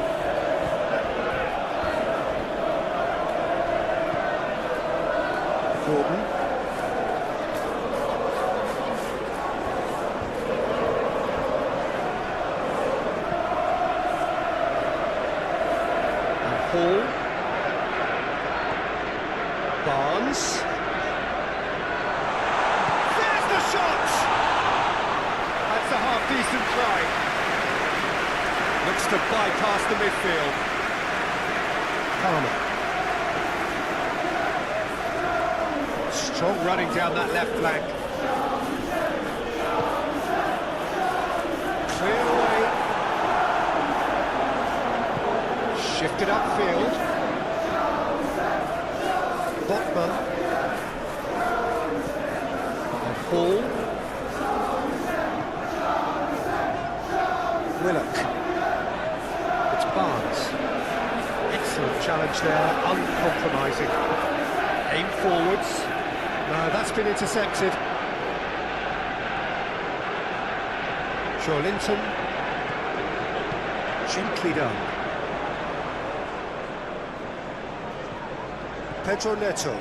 Gordon. Hall. Barnes. There's the shot! That's a half-decent try. Looks to bypass the midfield. Palmer. Strong running down that left flank. Clear away. Shifted upfield. Botman. And Hall. Willock. It's Barnes. Excellent challenge there, uncompromising. Aim forwards. No, that's been intercepted. Joelinton. Gently done. Pedro Neto.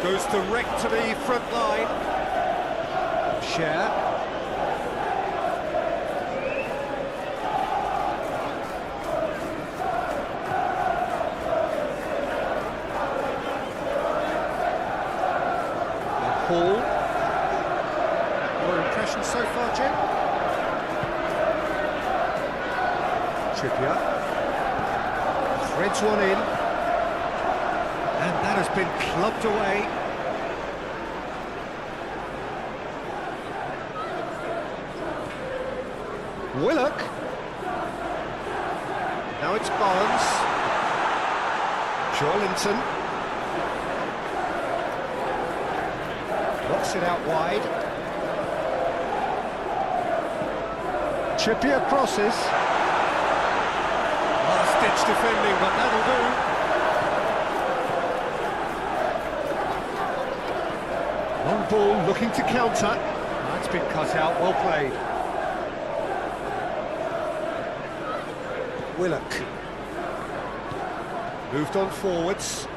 Goes direct to the front line. Share. Hall. Your impressions so far, Jim? Trippier. Threads one in. And that has been clubbed away. Willock. Now it's Barnes. Joelinton. Knocks it out wide. Trippier crosses. Last-ditch defending, but that'll do. Long ball, looking to counter. That's been cut out, well played. Willock. Moved on forwards.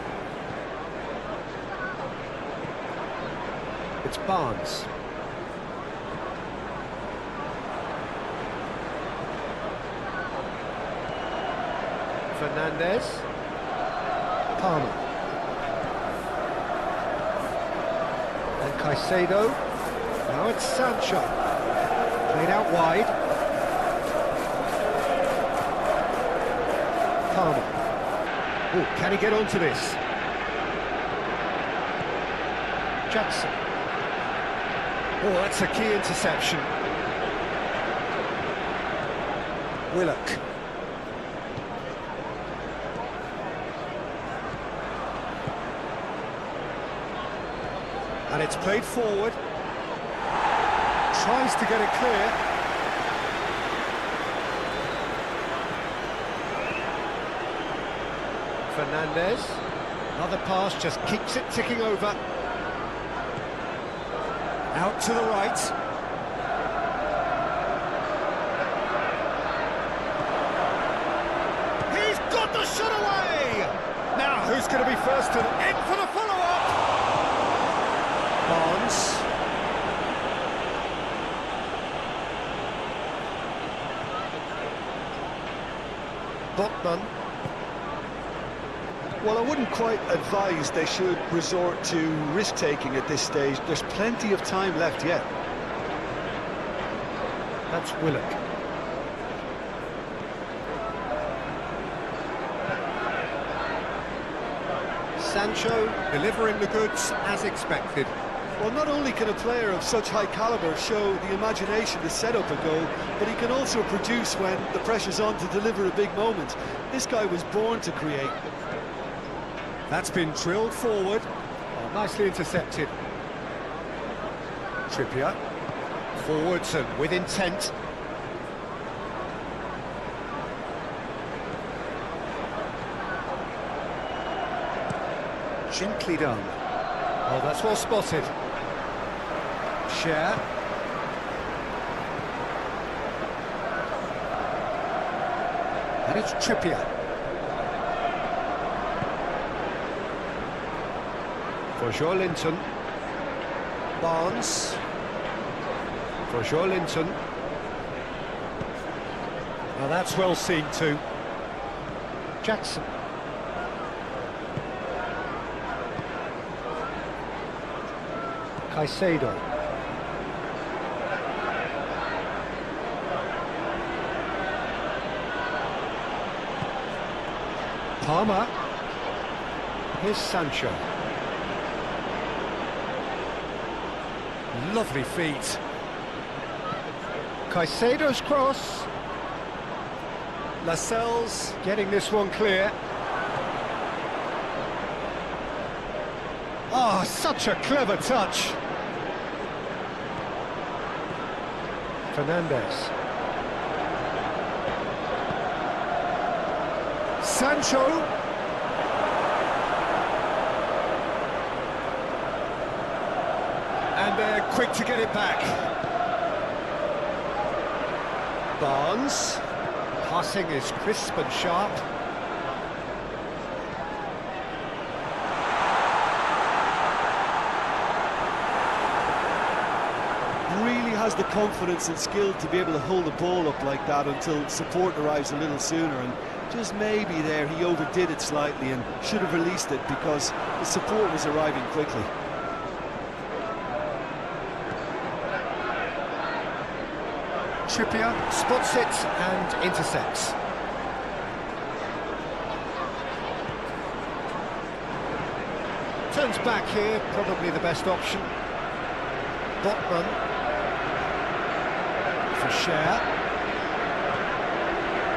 It's Barnes. Fernandez. Palmer. And Caicedo. Now it's Sancho. Played out wide. Palmer. Oh, can he get onto this? Jackson. Oh, that's a key interception. Willock. And it's played forward. Tries to get it clear. Fernandez. Another pass, just keeps it ticking over. Out to the right. He's got the shot away! Now, who's going to be first and in for the follow-up? Barnes. Botman. Well, I wouldn't quite advise they should resort to risk-taking at this stage. There's plenty of time left yet. That's Willock. Sancho delivering the goods as expected. Well, not only can a player of such high calibre show the imagination to set up a goal, but he can also produce when the pressure's on to deliver a big moment. This guy was born to create. That's been drilled forward. Oh, nicely intercepted. Trippier. Forwards and with intent. Gently done. Oh, that's well spotted. Share. And it's Trippier. For Joelinton. Barnes. For Joelinton. Now that's well seen too. Jackson. Caicedo. Palmer. Here's Sancho. Lovely feet. Caicedo's cross. Lascelles getting this one clear. Oh, such a clever touch. Fernandez. Sancho. And they're quick to get it back. Barnes. Passing is crisp and sharp. Really has the confidence and skill to be able to hold the ball up like that until support arrives a little sooner, and just maybe there he overdid it slightly and should have released it because the support was arriving quickly. Trippier spots it and intercepts. Turns back here, probably the best option. Botman for Cher.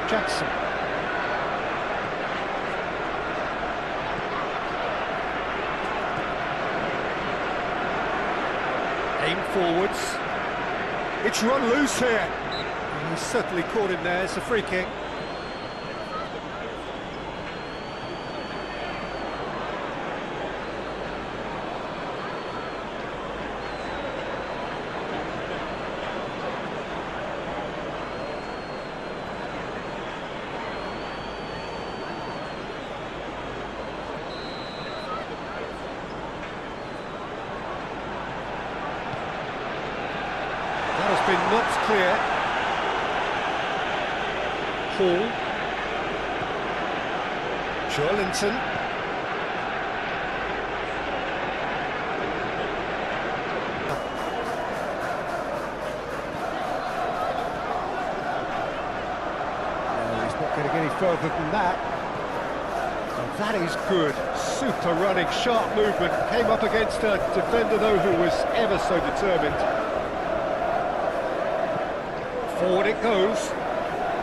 Jackson. Aim forwards. It's run loose here. He's certainly caught him there. It's a free kick. That has been knocked clear. Hall. Joelinton. No, he's not going to get any further than that. And that is good. Super running, sharp movement. Came up against a defender, though, who was ever so determined. Forward it goes.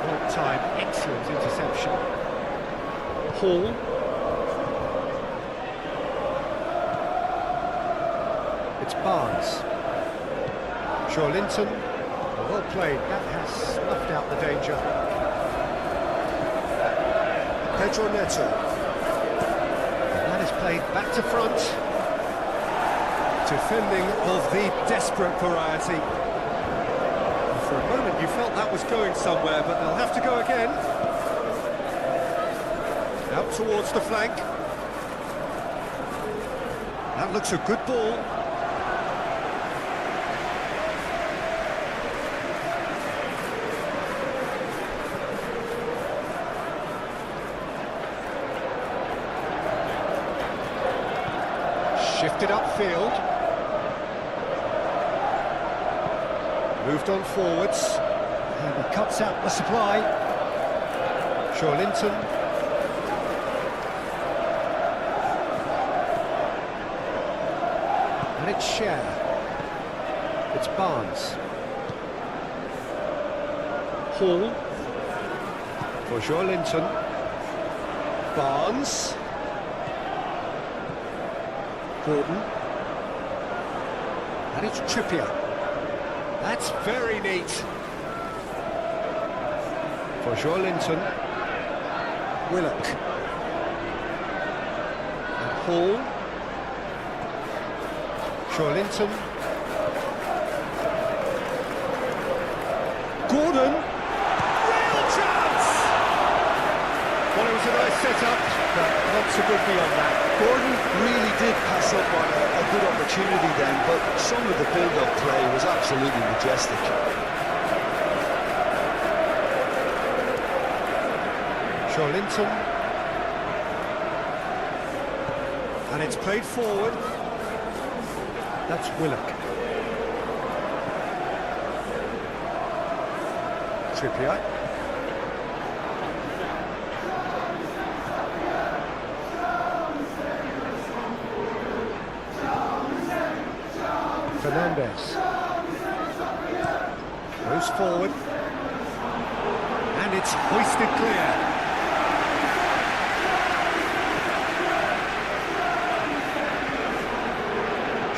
Well time, excellent interception. Hall. It's Barnes. Joelinton. Well played, that has snuffed out the danger. Pedro Neto. And that is played back to front. Defending of the desperate variety. For a moment you felt that was going somewhere, but they'll have to go again. Out towards the flank. That looks a good ball. Shifted upfield. Moved on forwards, and he cuts out the supply. Joelinton. And it's Cher. It's Barnes. Hall. For Joelinton. Barnes. Gordon. And it's Trippier. That's very neat. For Joelinton. Willock. And Hall. Joelinton. Gordon. Real chance! Well, it was a nice set-up, but not so good beyond that. Gordon really did pass up on a good opportunity then, but some of the build-up play was absolutely majestic. Joelinton. And it's played forward. That's Willock. Trippier. Fernandez goes forward, and it's hoisted clear.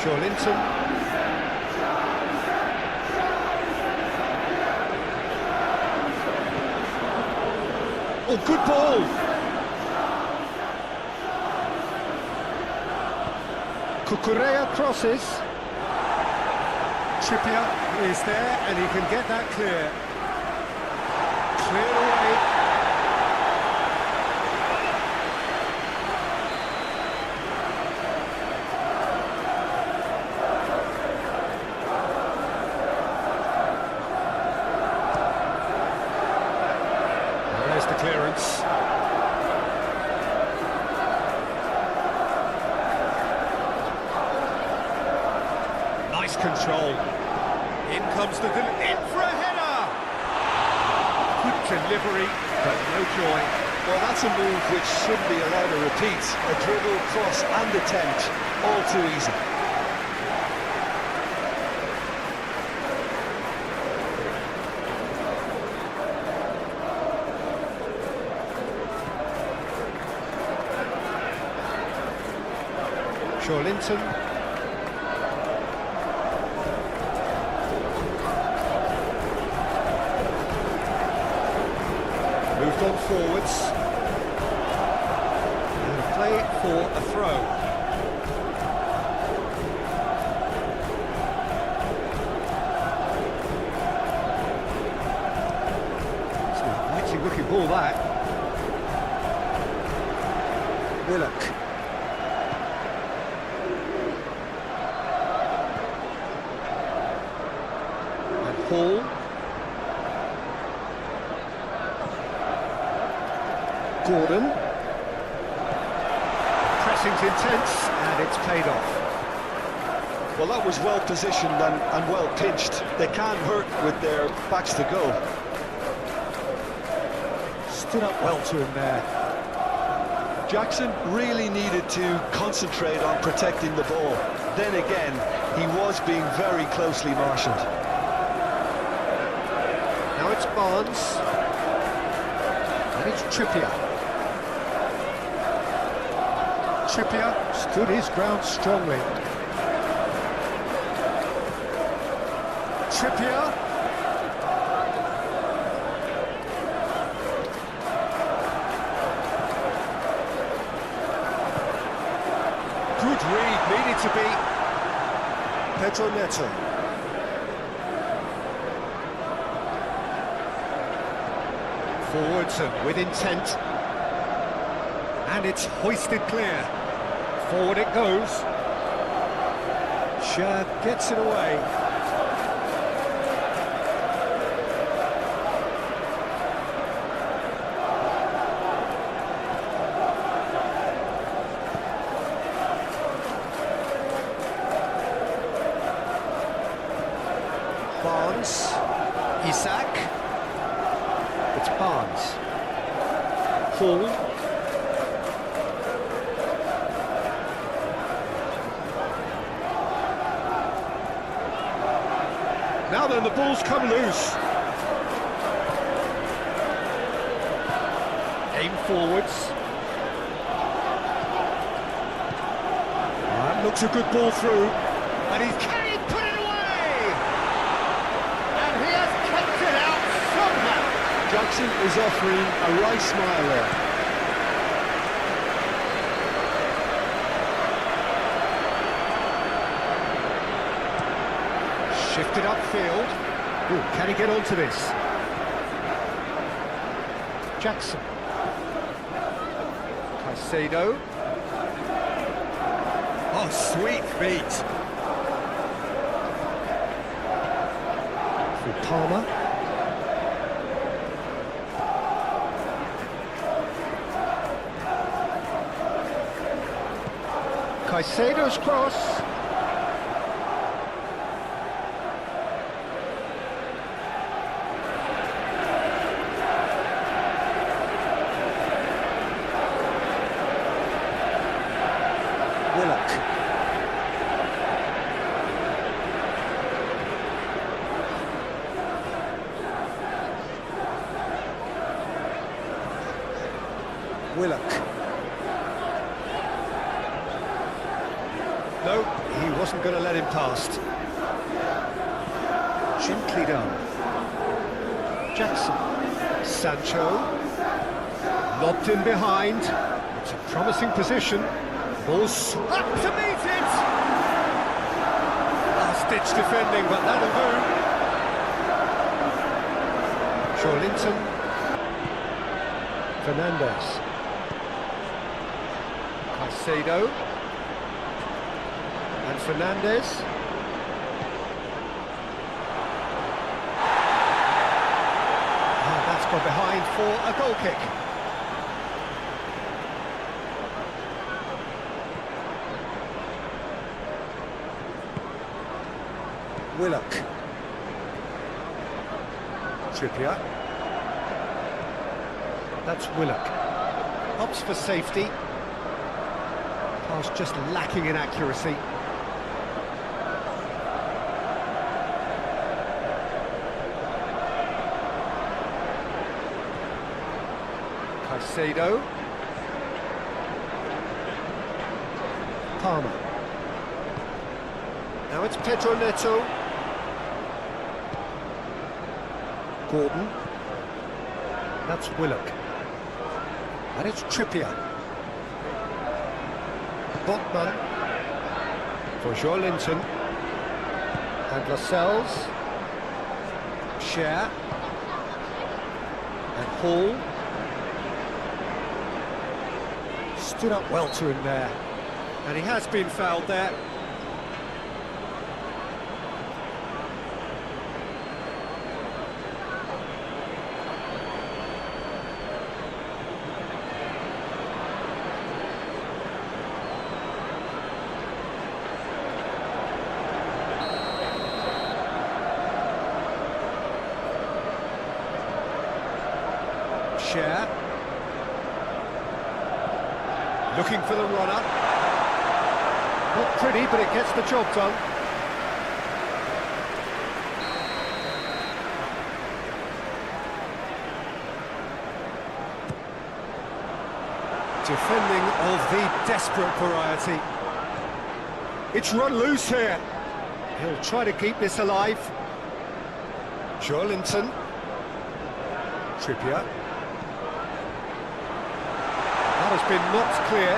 Joelinton. Oh, good ball. Cucurella crosses. Trippier is there, and he can get that clear. Cleared away. There's the clearance. Nice control. In comes the in for a header. Good delivery, but no joy. Well, that's a move which shouldn't be allowed to repeat. A dribble, cross and attempt, all too easy. Linton. Moved on forwards. And play for a throw. It's an exciting looking ball, that. Willock. Hall. Gordon. Pressing's intense, and it's paid off. Well, that was well positioned and well pitched. They can't hurt with their backs to go. Stood up well to him there. Jackson really needed to concentrate on protecting the ball. Then again, he was being very closely marshalled. Now it's Barnes. And it's Trippier. Trippier stood his ground strongly. Trippier. Good read, needed to be. Pedro Neto. Forwards and with intent. And it's hoisted clear. Forward it goes. Shad gets it away. Barnes. Isak. It's Barnes. Hall. Now then, the ball's come loose. Aim forwards. That looks a good ball through. And he's carried, put it away! And he has kept it out somehow. Jackson is offering a right smile there. Shifted upfield. Ooh, can he get onto this? Jackson. Caicedo. Oh, sweet feet. For Palmer. Caicedo's cross. Willock. Willock. No, he wasn't going to let him past. Gently done. Jackson. Sancho. Lobbed in behind. It's a promising position. Ball's up to meet it! Last-ditch defending, but that'll do. Linton. Fernandez. Caicedo. And Fernandez. That's gone behind for a goal kick. Willock. Trippier. That's Willock. Opts for safety. Pass just lacking in accuracy. Caicedo. Palmer. Now it's Pedro Neto. Gordon. That's Willock. And it's Trippier. Botman. For Joelinton. And Lascelles. Cher. And Hall. Stood up well to him there. And he has been fouled there. Cher. Looking for the runner. Not pretty, but it gets the job done. Defending of the desperate variety. It's run loose here. He'll try to keep this alive. Joelinton. Trippier. That has been knocked clear.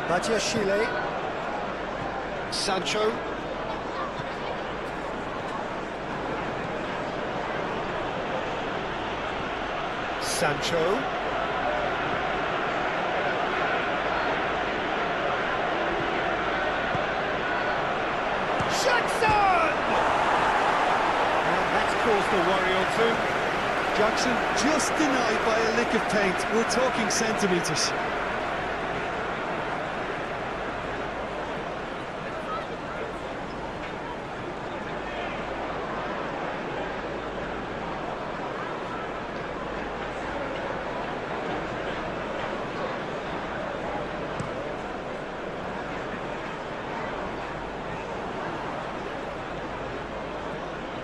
Badiashile. Sancho. Sancho. Jackson! That's caused a worry or two. Jackson just denied by a lick of paint. We're talking centimetres.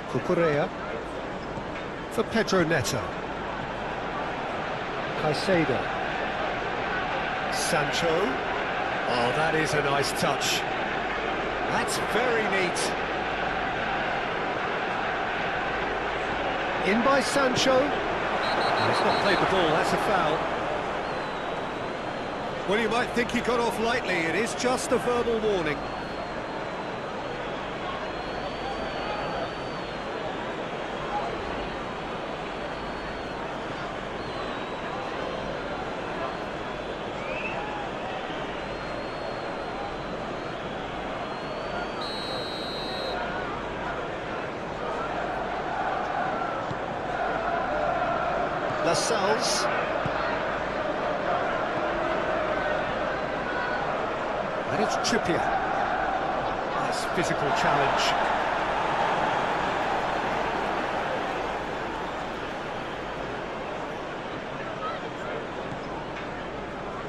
Cucurella for Pedro Neto. Caicedo. Sancho. Oh, that is a nice touch. That's very neat. In by Sancho. He's not played the ball, that's a foul. Well, you might think he got off lightly. It is just a verbal warning. Lascelles. And it's Trippier. Nice physical challenge.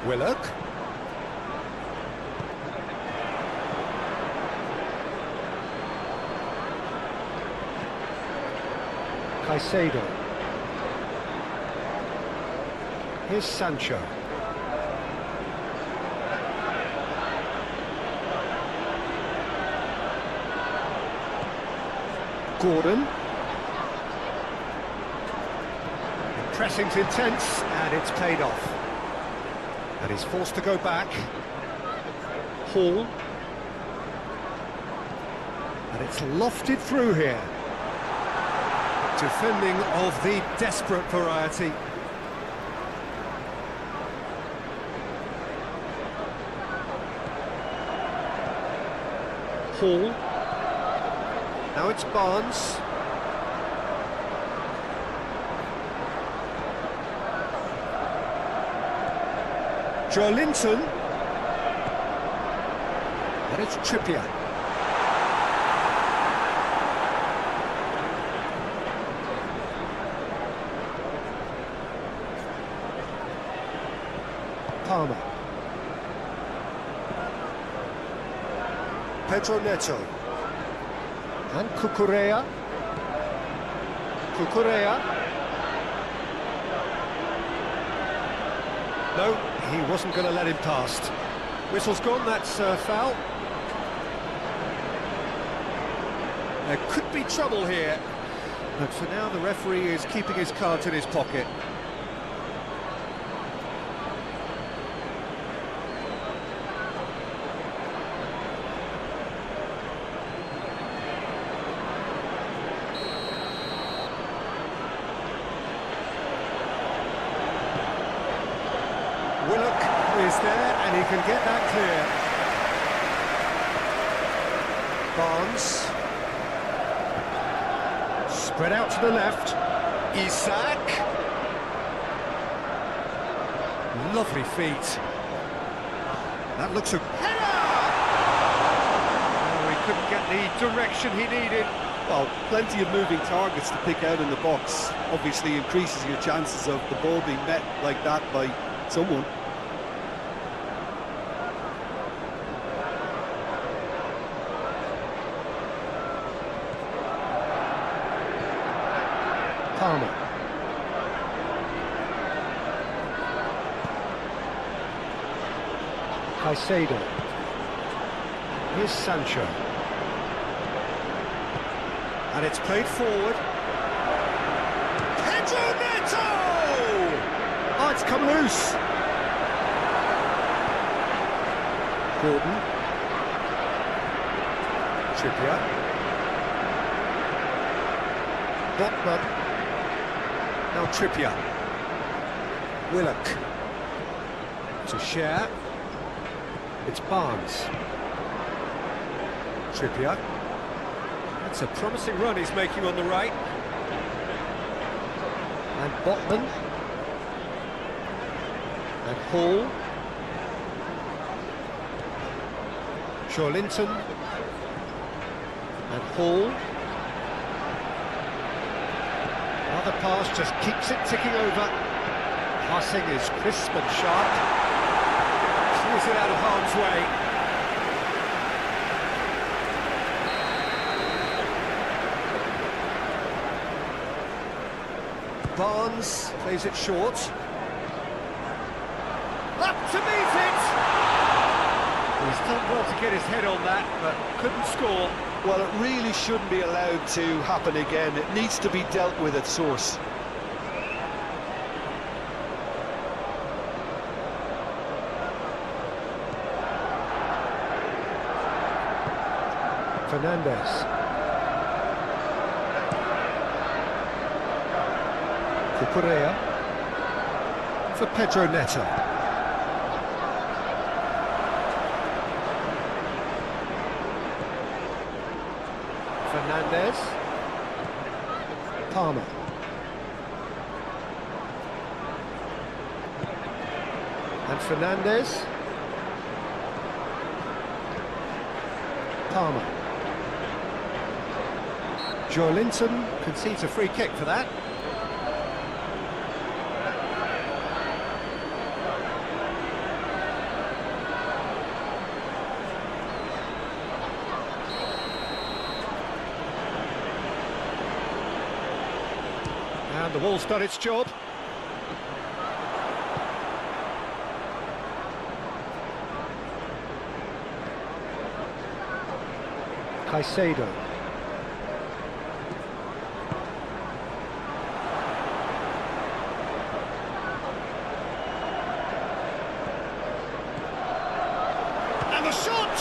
Willock. Caicedo. Here's Sancho. Gordon. The pressing's intense, and it's paid off. And he's forced to go back. Hall. And it's lofted through here. Defending of the desperate variety. Hall. Now it's Barnes. Joelinton. And it's Trippier. Palmer. Pedro Neto. And Cucurella. No, he wasn't going to let him past. Whistle's gone, that's foul. There could be trouble here, but for now the referee is keeping his cards in his pocket. Is there, and he can get that clear. Barnes. Spread out to the left. Isak. Lovely feet. That looks a header! Oh, he couldn't get the direction he needed. Well, plenty of moving targets to pick out in the box. Obviously increases your chances of the ball being met like that by someone. Palmer. Caicedo. Here's Sancho. And it's played forward. Pedro Neto! Oh, it's come loose. Gordon. Trippier. Botman. Now Trippier. Willock. To share. It's Barnes. Trippier. That's a promising run he's making on the right. And Botman. And Hall. Joelinton. And Hall. Another pass just keeps it ticking over. Passing is crisp and sharp. Clears it out of harm's way. Barnes plays it short. Up to meet it! He's done well to get his head on that, but couldn't score. Well, it really shouldn't be allowed to happen again. It needs to be dealt with at source. Fernandez. Cucurella for Pedro Neto. Fernandez. Palmer. And Fernandez. Palmer. Joelinton concedes a free kick for that. And the ball's done its job. Caicedo. And the shot!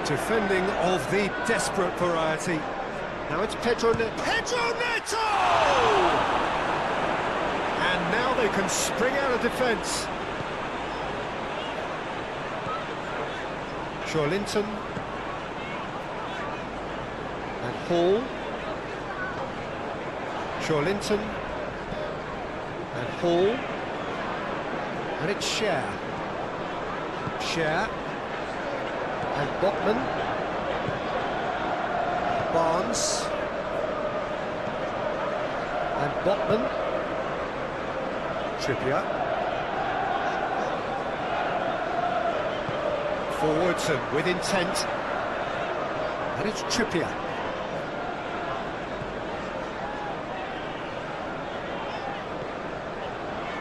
Defending of the desperate variety. Now it's Pedro Neto! And now they can spring out of defence. Linton and Hall. Linton and Hall. And it's Cher and Botman. Barnes and Botman. Trippier. Forwards and with intent. And it's Trippier.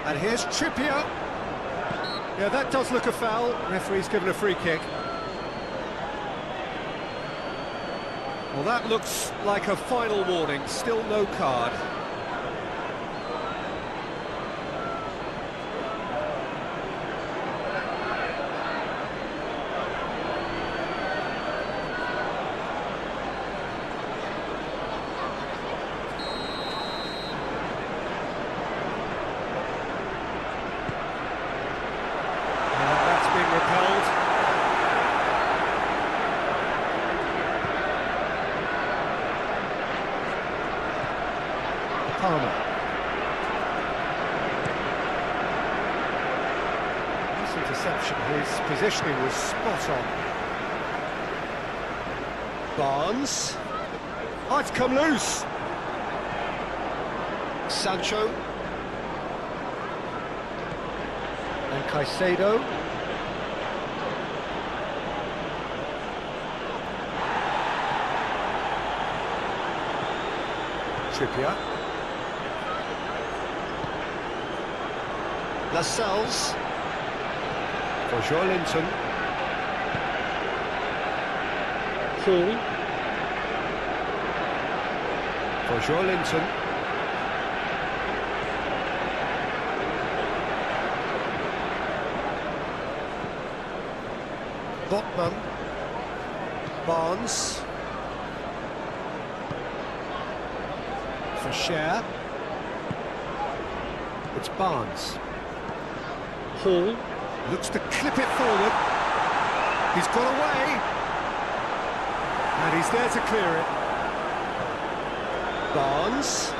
And here's Trippier. Yeah, that does look a foul. Referee's given a free kick. Well, that looks like a final warning. Still no card. This interception, his positioning was spot on. Barnes. Oh, it's come loose. Sancho. And Caicedo. Trippier. Lascelles for Linton. Hall for Linton. Botman. Barnes for Cher. It's Barnes. Hall looks to clip it forward. He's got away. And he's there to clear it. Barnes.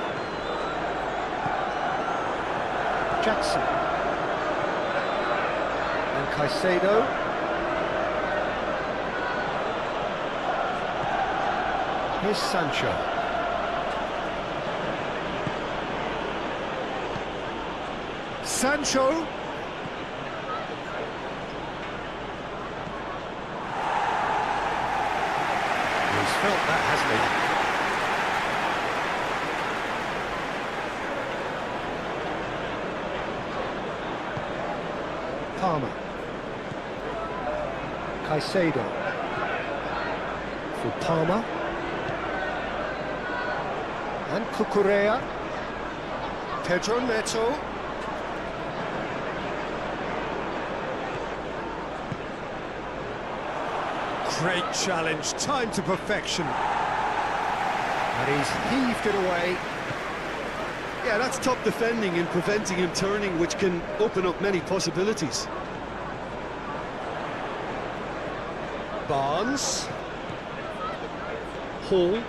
Jackson. And Caicedo. Here's Sancho. Sancho. He's felt that, hasn't he? Palmer. Caicedo. For Palmer. And Cucurella. Pedro Neto. Great challenge, time to perfection. And he's heaved it away. Yeah, that's top defending and preventing him turning, which can open up many possibilities. Barnes. Hall.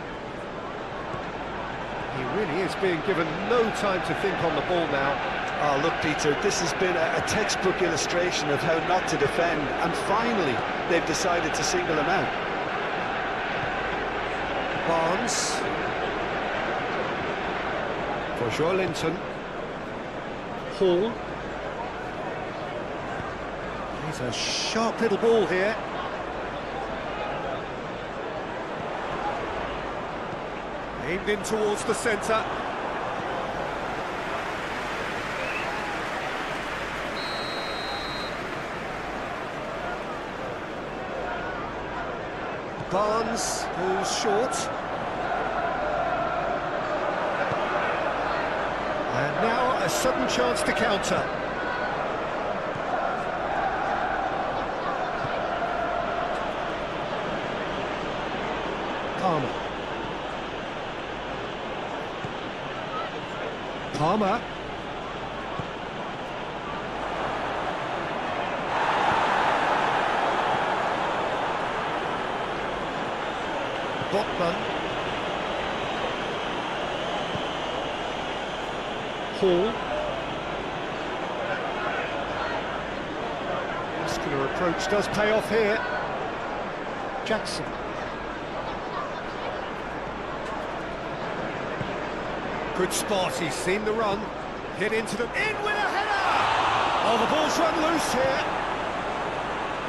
He really is being given no time to think on the ball now. Oh, look, Peter, this has been a textbook illustration of how not to defend, and finally they've decided to single him out. Barnes. For Linton. Hall. He's a sharp little ball here. Aimed in towards the centre. Barnes goes short. And now a sudden chance to counter. Palmer. Palmer. Botman. Hall. Muscular approach does pay off here. Jackson. Good spot, he's seen the run. Hit into the... In with a header! Oh, the ball's run loose here.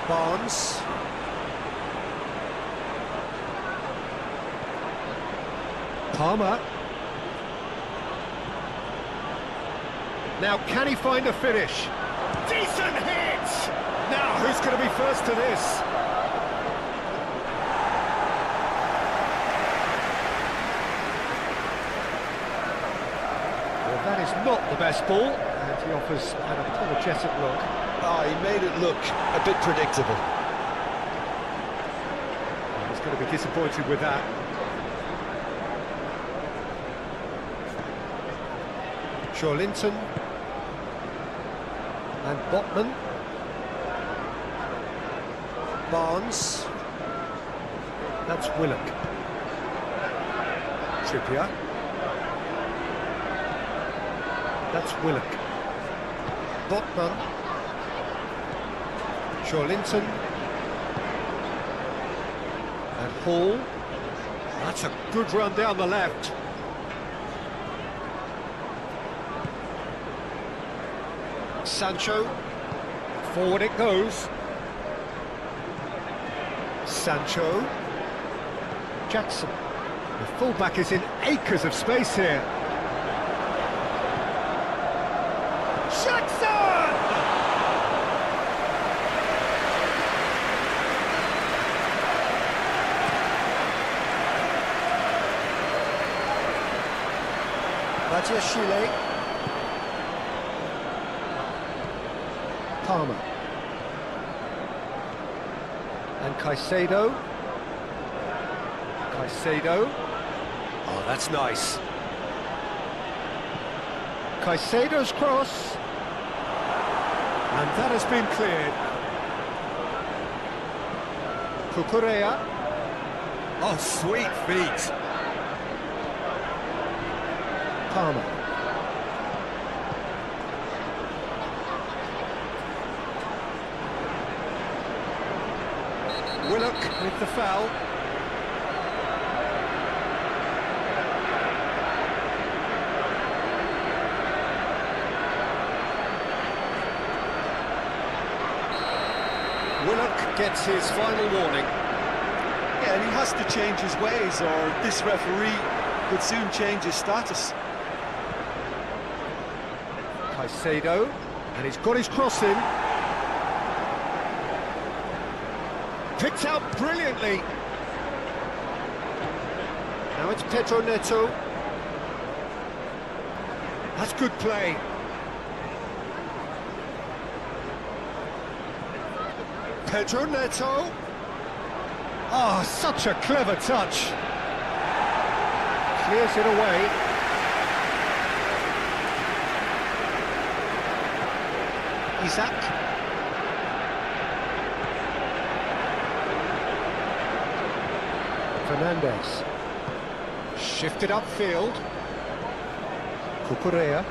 Barnes. Palmer. Now, can he find a finish? Decent hit! Now, who's going to be first to this? Well, that is not the best ball, and he offers an apologetic look. Oh, he made it look a bit predictable. He's going to be disappointed with that. Linton and Botman. Barnes. That's Willock. Trippier. That's Willock. Botman. Linton and Hall. That's a good run down the left. Sancho, forward it goes. Sancho, Jackson. The fullback is in acres of space here. Jackson! Matchday. Palmer and Caicedo. Oh, that's nice. Caicedo's cross, and that has been cleared. Cucurella. Oh, sweet feet. Palmer. Willock with the foul. Willock gets his final warning. Yeah, and he has to change his ways, or this referee could soon change his status. Caicedo, and he's got his cross in. Picked out brilliantly. Now it's Pedro Neto. That's good play. Pedro Neto. Oh, such a clever touch. Clears it away. Isaac. Fernandez. Shifted upfield. Cucurella.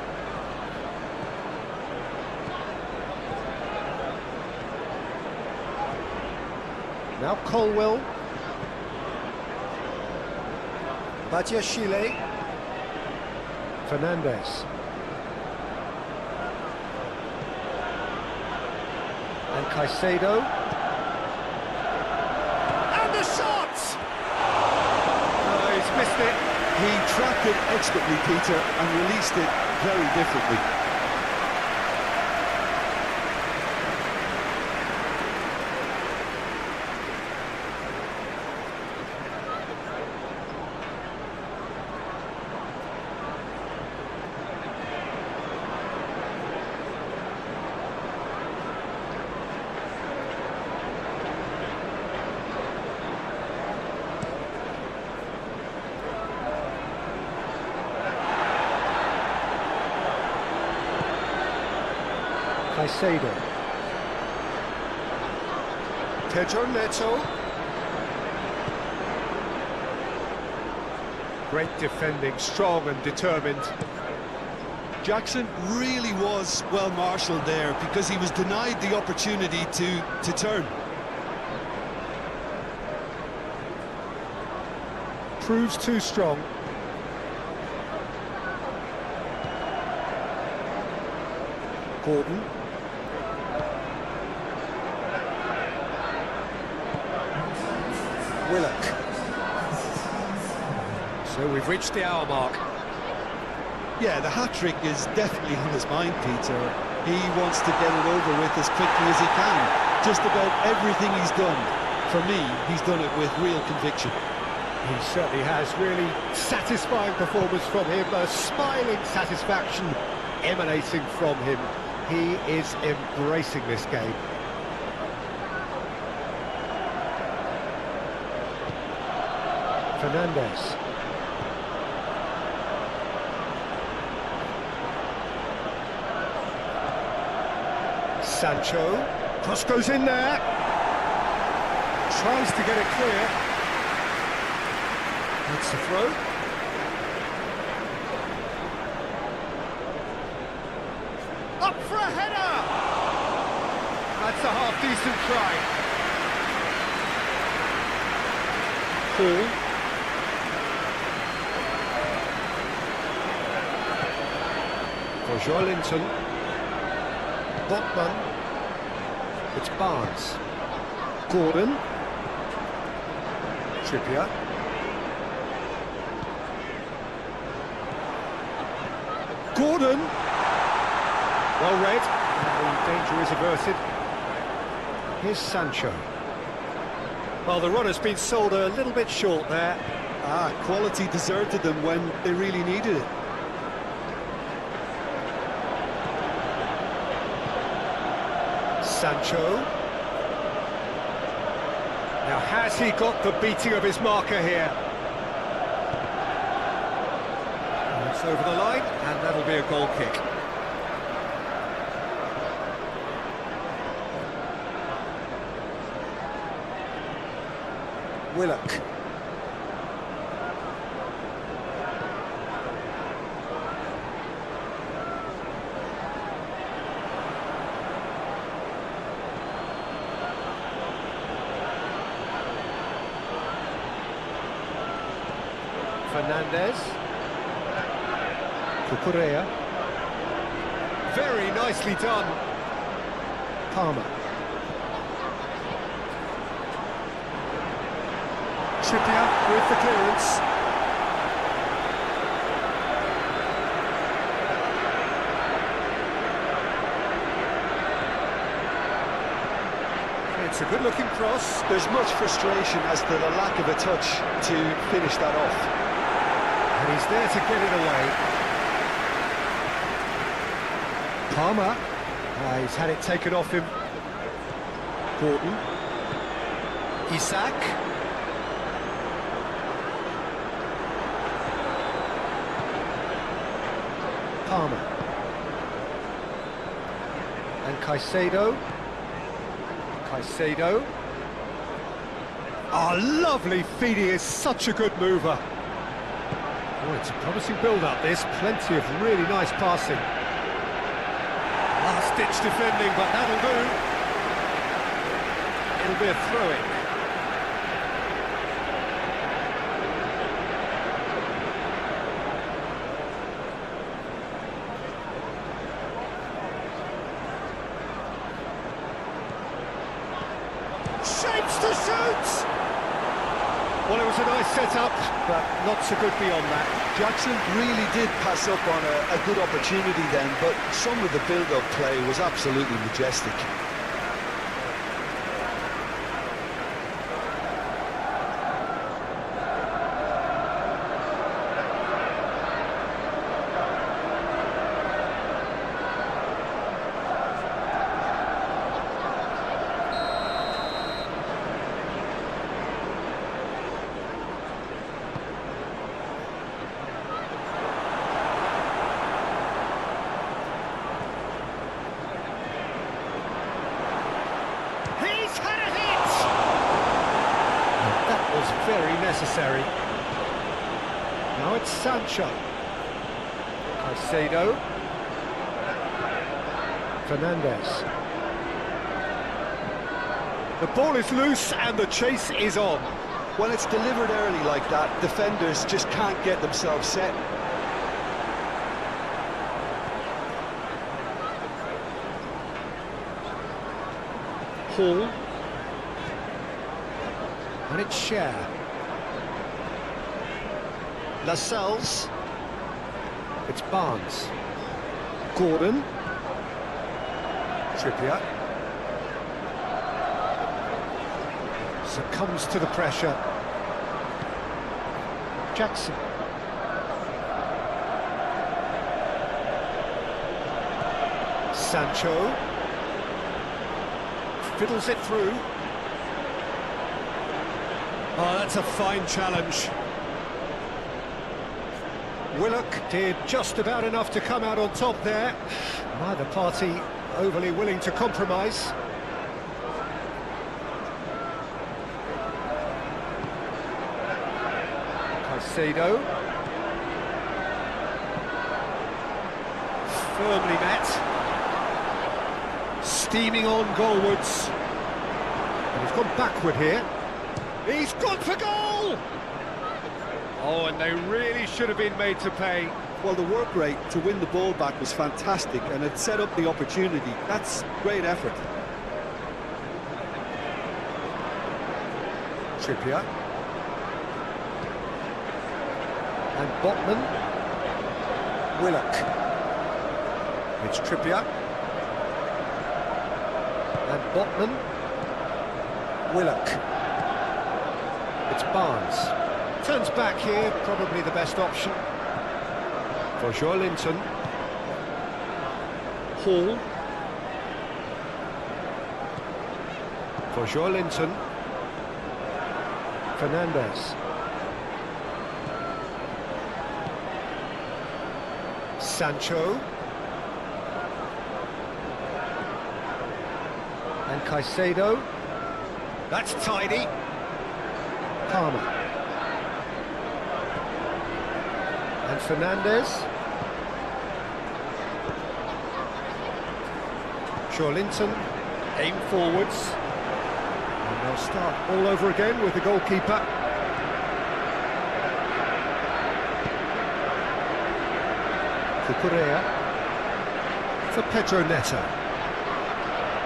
Now Colwell. Badiashile. Fernandez. And Caicedo. And the shot! He's missed it. He tracked it expertly, Peter, and released it very differently. Caicedo. Pedro Neto. Great defending, strong and determined. Jackson really was well marshalled there because he was denied the opportunity to turn. Proves too strong. Gordon. Willock. So we've reached the hour mark. Yeah, the hat-trick is definitely on his mind, Peter. He wants to get it over with as quickly as he can. Just about everything he's done, for me, he's done it with real conviction. He certainly has. Really satisfying performance from him. A smiling satisfaction emanating from him. He is embracing this game. Fernandez. Sancho. Cross goes in there. Tries to get it clear. That's the throw. Up for a header! That's a half-decent try. Paul. For Joelinton. Botman. It's Barnes. Gordon. Trippier. Gordon. Well read. The danger is averted. Here's Sancho. Well, the run has been sold a little bit short there. Quality deserted them when they really needed it. Sancho. Now, has he got the beating of his marker here? It's over the line, and that'll be a goal kick. Willock. Fernandez. Cucurella. Very nicely done. Palmer. Trippier with the clearance. It's a good-looking cross. There's much frustration as to the lack of a touch to finish that off. And he's there to get it away. Palmer. He's had it taken off him. Gordon. Isak. Palmer. And Caicedo. Caicedo. Oh, lovely feed. He is such a good mover. Oh, it's a promising build-up, this. Plenty of really nice passing. Last-ditch defending, but that'll do. It'll be a throw-in. Shapes to shoot! Well, it was a nice setup, but not so good beyond that. Jackson really did pass up on a good opportunity then, but some of the build-up play was absolutely majestic. necessary. Now it's Sancho. Caicedo. Fernandez. The ball is loose and the chase is on. When it's delivered early like that, defenders just can't get themselves set. Hall. And it's Cher. Lascelles. It's Barnes. Gordon. Trippier. Succumbs to the pressure. Jackson. Sancho. Fiddles it through. Oh, that's a fine challenge. Willock did just about enough to come out on top there. Neither party overly willing to compromise. Caicedo. Firmly met. Steaming on goalwards. And he's gone backward here. He's gone for goal! Oh, and they really should have been made to pay. Well, the work rate to win the ball back was fantastic, and it set up the opportunity. That's great effort. Trippier. And Botman. Willock. It's Trippier. And Botman. Willock. It's Barnes. Turns back here, probably the best option. For Joelinton. Hall. For Joelinton. Fernandez. Sancho. And Caicedo. That's tidy. Palmer. And Fernandez. Joelinton. Aim forwards. And they'll start all over again with the goalkeeper. Cucurella. For Pedro Neto.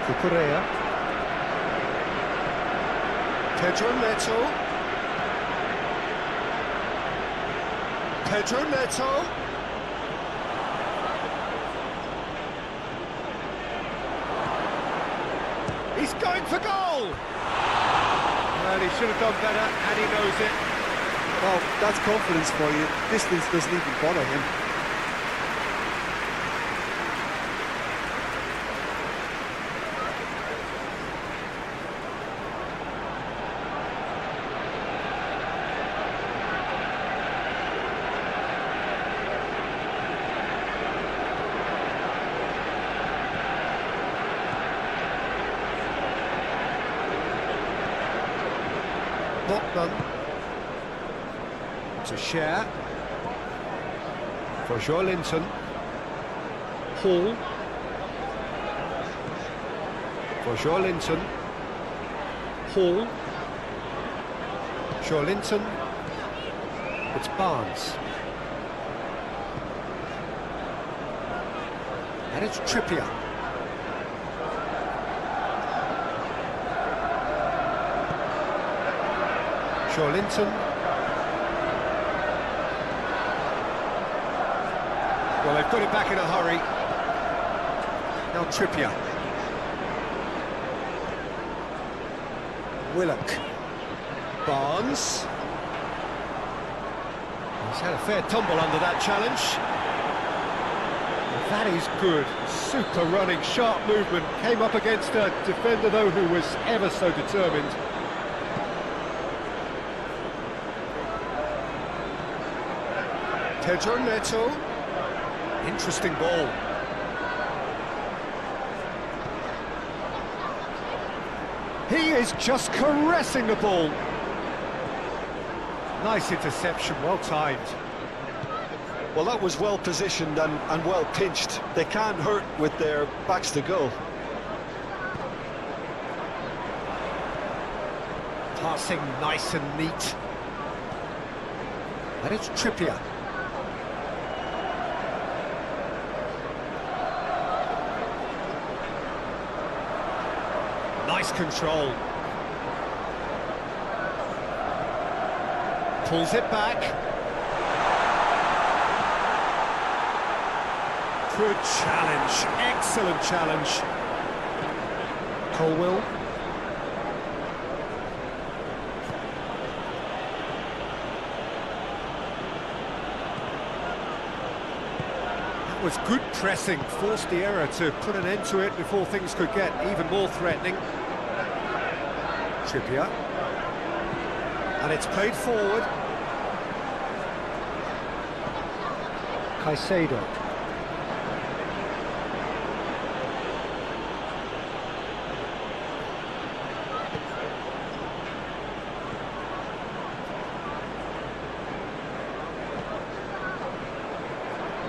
Cucurella. Pedro Neto. Pedro Neto. He's going for goal! Well, he should have done better, and he knows it. Well, that's confidence for you. Distance doesn't even bother him. Botman to Cher. For Joelinton. Hall. For Joelinton. Hall. Joelinton. It's Barnes. And it's Trippier. Joelinton. Well, they've got it back in a hurry. Now Trippier. Willock. Barnes. He's had a fair tumble under that challenge. That is good. Super running, sharp movement. Came up against a defender, though, who was ever so determined. Pedro Neto. Interesting ball. He is just caressing the ball. Nice interception, well timed. Well, that was well positioned and well pinched. They can't hurt with their backs to goal. Passing nice and neat. And it's Trippier. Nice control. Pulls it back. Good challenge, excellent challenge. Colwell. That was good pressing, forced the error to put an end to it before things could get even more threatening. Trippier. And it's played forward. Caicedo.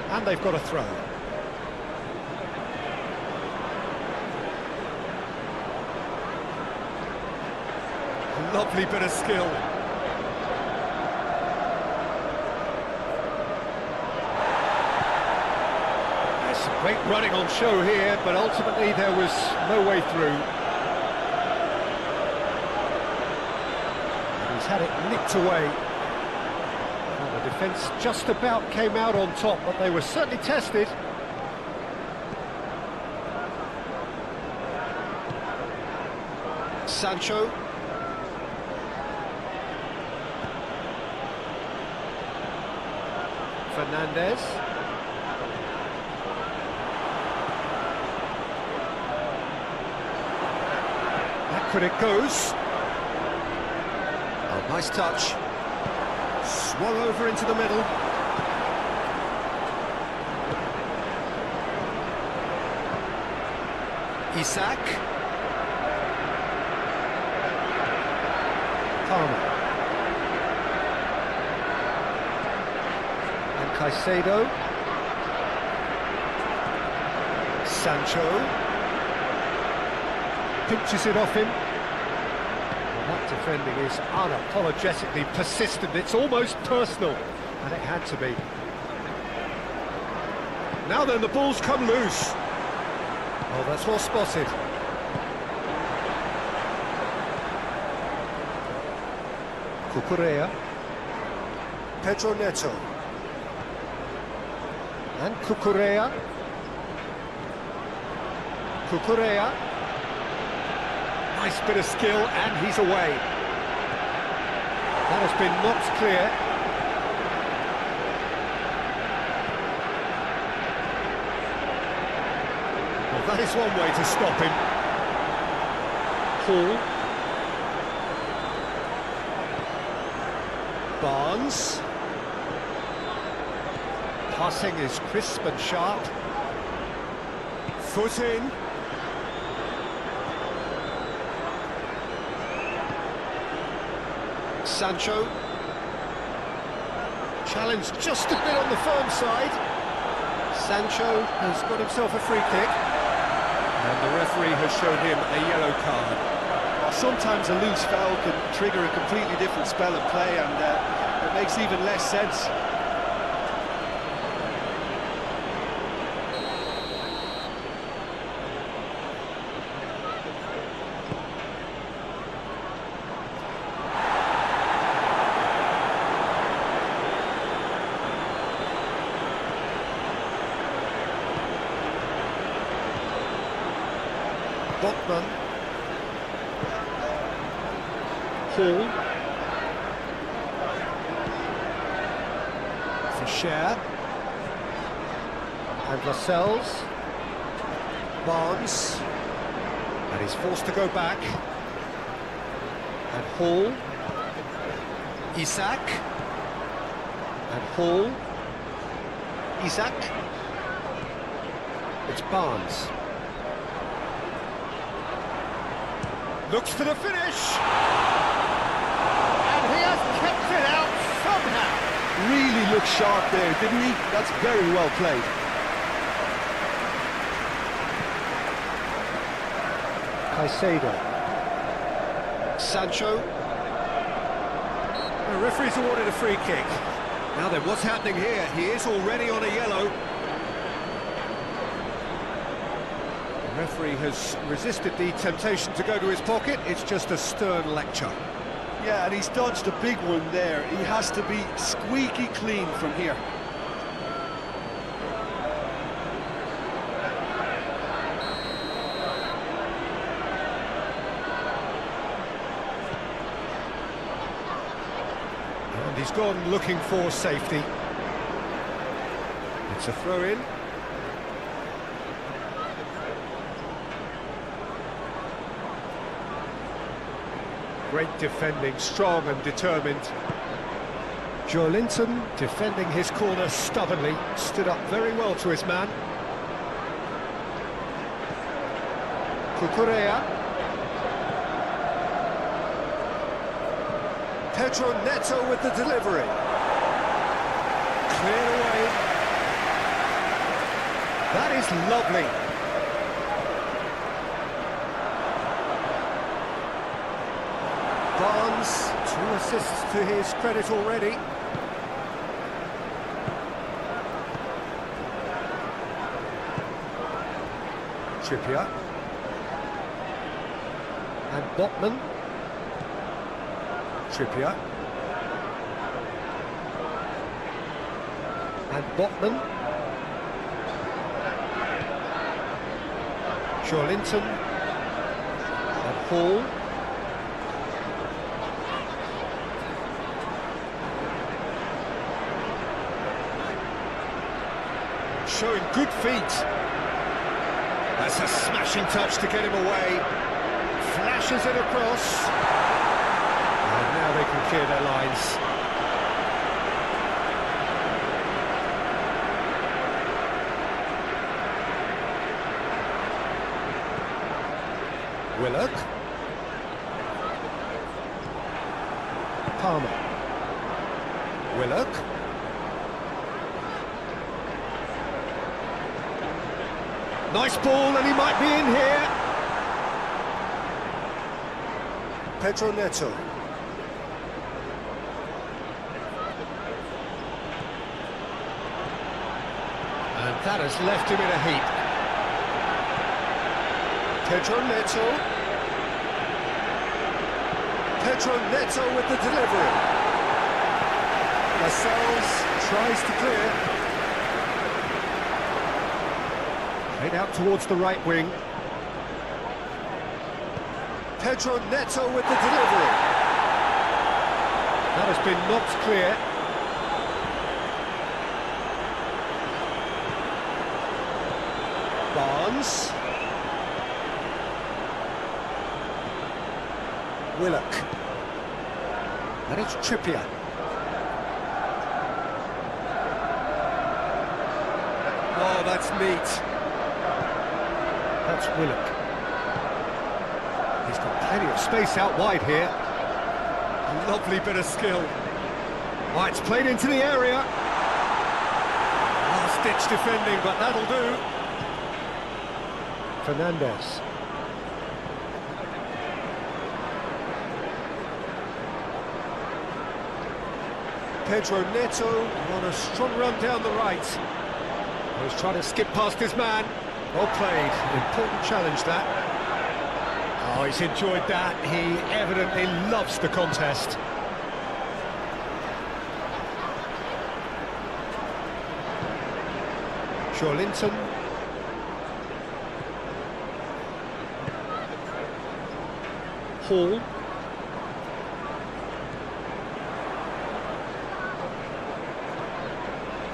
And they've got a throw. Lovely bit of skill. There's some great running on show here, but ultimately there was no way through. And he's had it nicked away. Well, the defence just about came out on top, but they were certainly tested. Sancho. Fernandez. Backward it goes. Oh, nice touch. Swung over into the middle. Isak. Palmer. Caicedo. Sancho. Pinches it off him. Well, that defending is unapologetically persistent. It's almost personal, and it had to be. Now then, the ball's come loose. Oh, that's well spotted. Cucurella. Pedro Neto. And Cucurella. Cucurella. Nice bit of skill, and he's away. That has been knocked clear. Well, that is one way to stop him. Hall. Barnes. Passing is crisp and sharp. Foot in. Sancho. Challenge just a bit on the firm side. Sancho has got himself a free kick. And the referee has shown him a yellow card. Sometimes a loose foul can trigger a completely different spell of play, and it makes even less sense. Botman. Hall. Fischer. And Lascelles. Barnes. And he's forced to go back. And Hall. Isak. And Hall. Isak. It's Barnes. Looks for the finish. And he has kept it out. looked sharp there, didn't he? That's very well played. Caicedo. Sancho. The referee's awarded a free kick. Now then, what's happening here? He is already on a yellow. The referee has resisted the temptation to go to his pocket. It's just a stern lecture. Yeah, and he's dodged a big one there. He has to be squeaky clean from here. And he's gone looking for safety. It's a throw-in. Great defending, strong and determined. Joelinton defending his corner stubbornly, stood up very well to his man. Cucurella. Pedro Neto with the delivery. Cleared away. That is lovely. Barnes, 2 assists to his credit already. Trippier. And Botman. Trippier. And Botman. Joelinton. And Hall. Showing good feet. That's a smashing touch to get him away. Flashes it across. And now they can clear their lines. Willock. Palmer. Willock. Nice ball, and he might be in here. Pedro Neto. And that has left him in a heap. Pedro Neto. Pedro Neto with the delivery. Lascelles tries to clear. Played out towards the right wing. Pedro Neto with the delivery. That has been knocked clear. Barnes. Willock. And it's Trippier. Oh, that's neat. That's Willock. He's got plenty of space out wide here. Lovely bit of skill. Oh, it's played into the area. Last-ditch defending, but that'll do. Fernandez. Pedro Neto on a strong run down the right. He's trying to skip past his man. Well played. Important challenge, that. Oh, he's enjoyed that. He evidently loves the contest. Joelinton. Hall.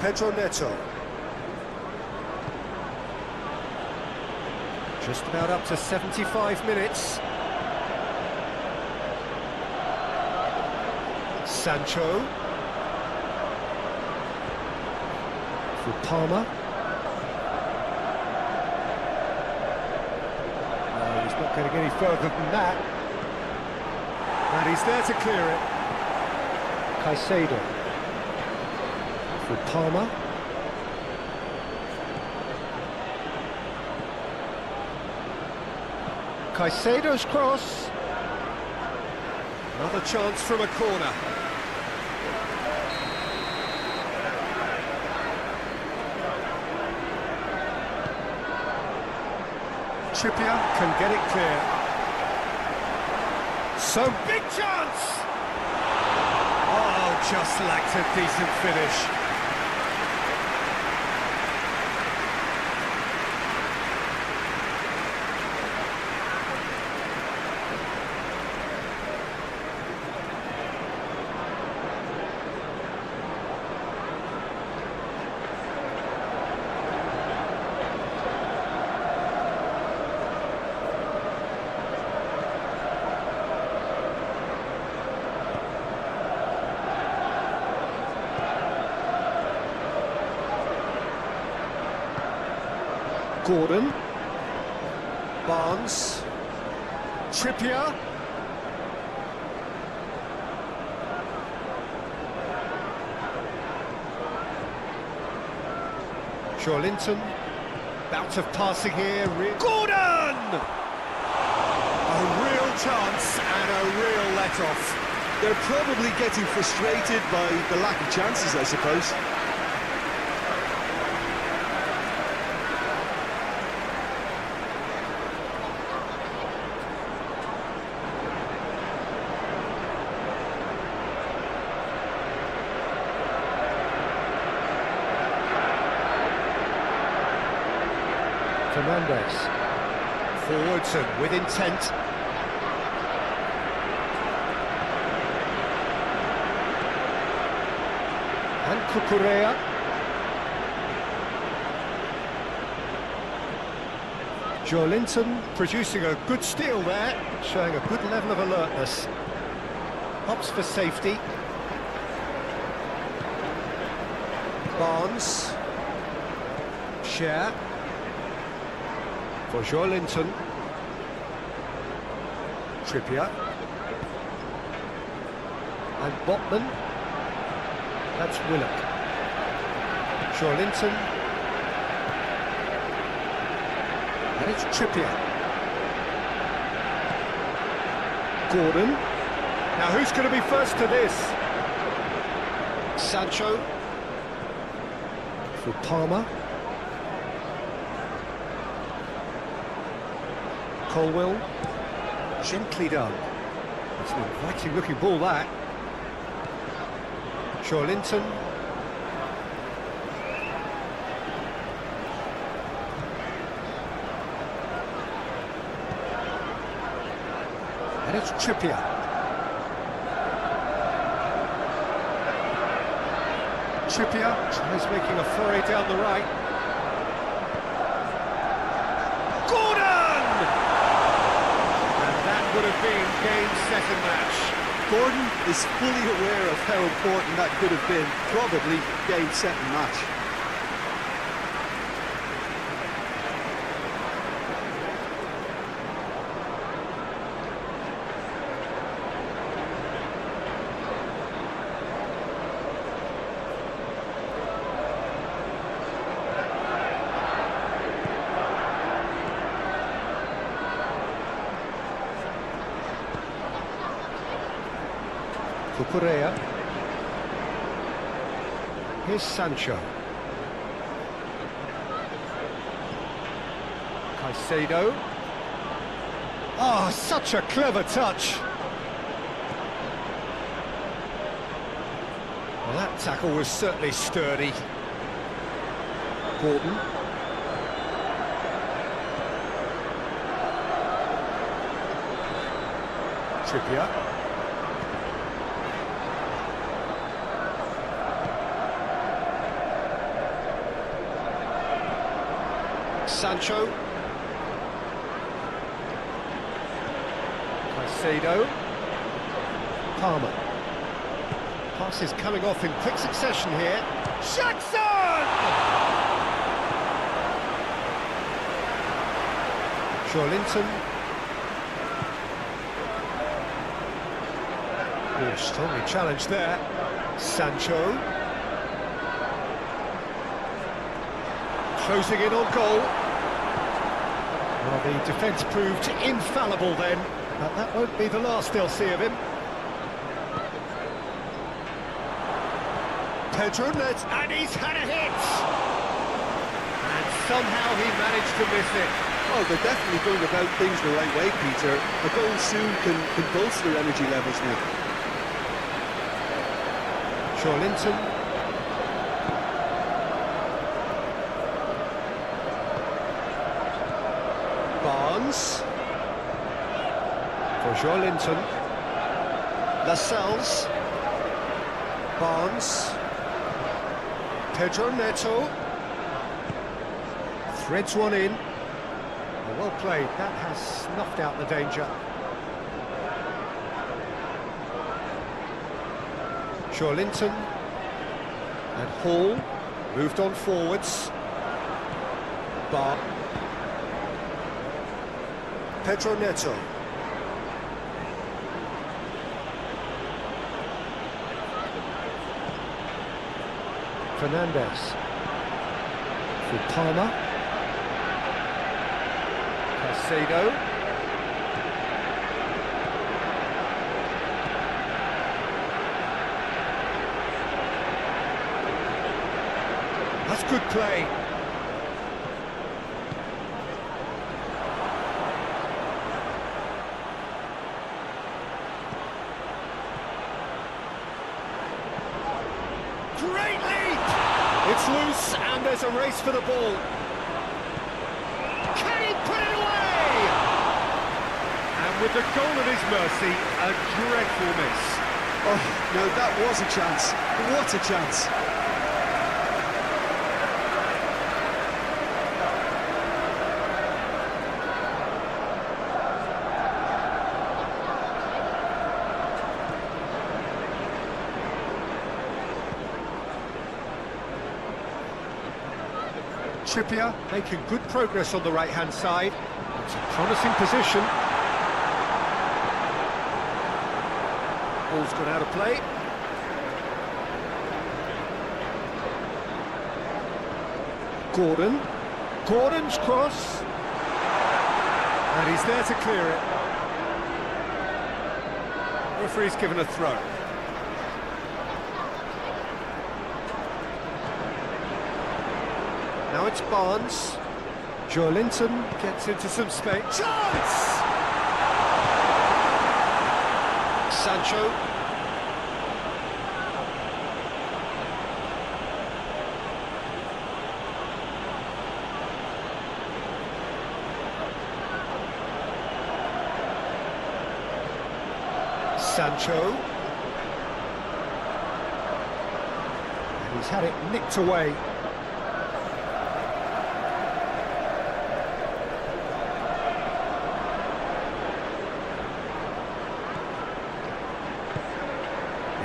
Pedro Neto. Just about up to 75 minutes. Sancho. For Palmer. No, he's not going to get any further than that. And he's there to clear it. Caicedo. For Palmer. Caicedo's cross. Another chance from a corner. Trippier can get it clear. So big chance! Oh, just lacked a decent finish. Gordon, Barnes, Trippier, Joelinton, bout of passing here, Gordon! A real chance and a real let-off. They're probably getting frustrated by the lack of chances, I suppose. Fernandes, forwards and with intent. And Cucurella. Joelinton producing a good steal there, showing a good level of alertness. Hops for safety. Barnes. Share. For Joelinton. Trippier. And Botman. That's Willock. Joelinton. And it's Trippier. Gordon. Now who's going to be first to this? Sancho. For Palmer. Colwell, gently done. It's an inviting looking ball, that. Joelinton. And it's Trippier. Trippier tries making a foray down the right. Would have been game, set and match. Gordon is fully aware of how important that could have been. Probably game, set and match. Cucurella. Here's Sancho. Caicedo. Oh, such a clever touch. Well, that tackle was certainly sturdy. Gordon. Trippier. Sancho. Caicedo. Palmer. Passes coming off in quick succession here. Jackson! Joelinton. Oh, strongly challenged there. Sancho. Closing in on goal. Well, the defence proved infallible then, but that won't be the last they'll see of him. Pedro Net, and he's had a hit! And somehow he managed to miss it. Oh, they're definitely going about things the right way, Peter. A goal soon can bolster energy levels now. Linton. Barnes. For Linton. Lascelles. Barnes. Pedro Neto. Threads one in. Well played, that has snuffed out the danger. Linton. And Hall. Moved on forwards. Pedro Neto. Fernandez. For Palmer. Casado. That's good play. Great leap! It's loose and there's a race for the ball. Can he put it away? And with the goal at his mercy, a dreadful miss. Oh, no, that was a chance. What a chance. Trippier making good progress on the right-hand side. It's a promising position. Ball's gone out of play. Gordon's cross. And he's there to clear it. Referee's given a throw. Now it's Barnes. Linton gets into some space. Chance! Sancho. And he's had it nicked away.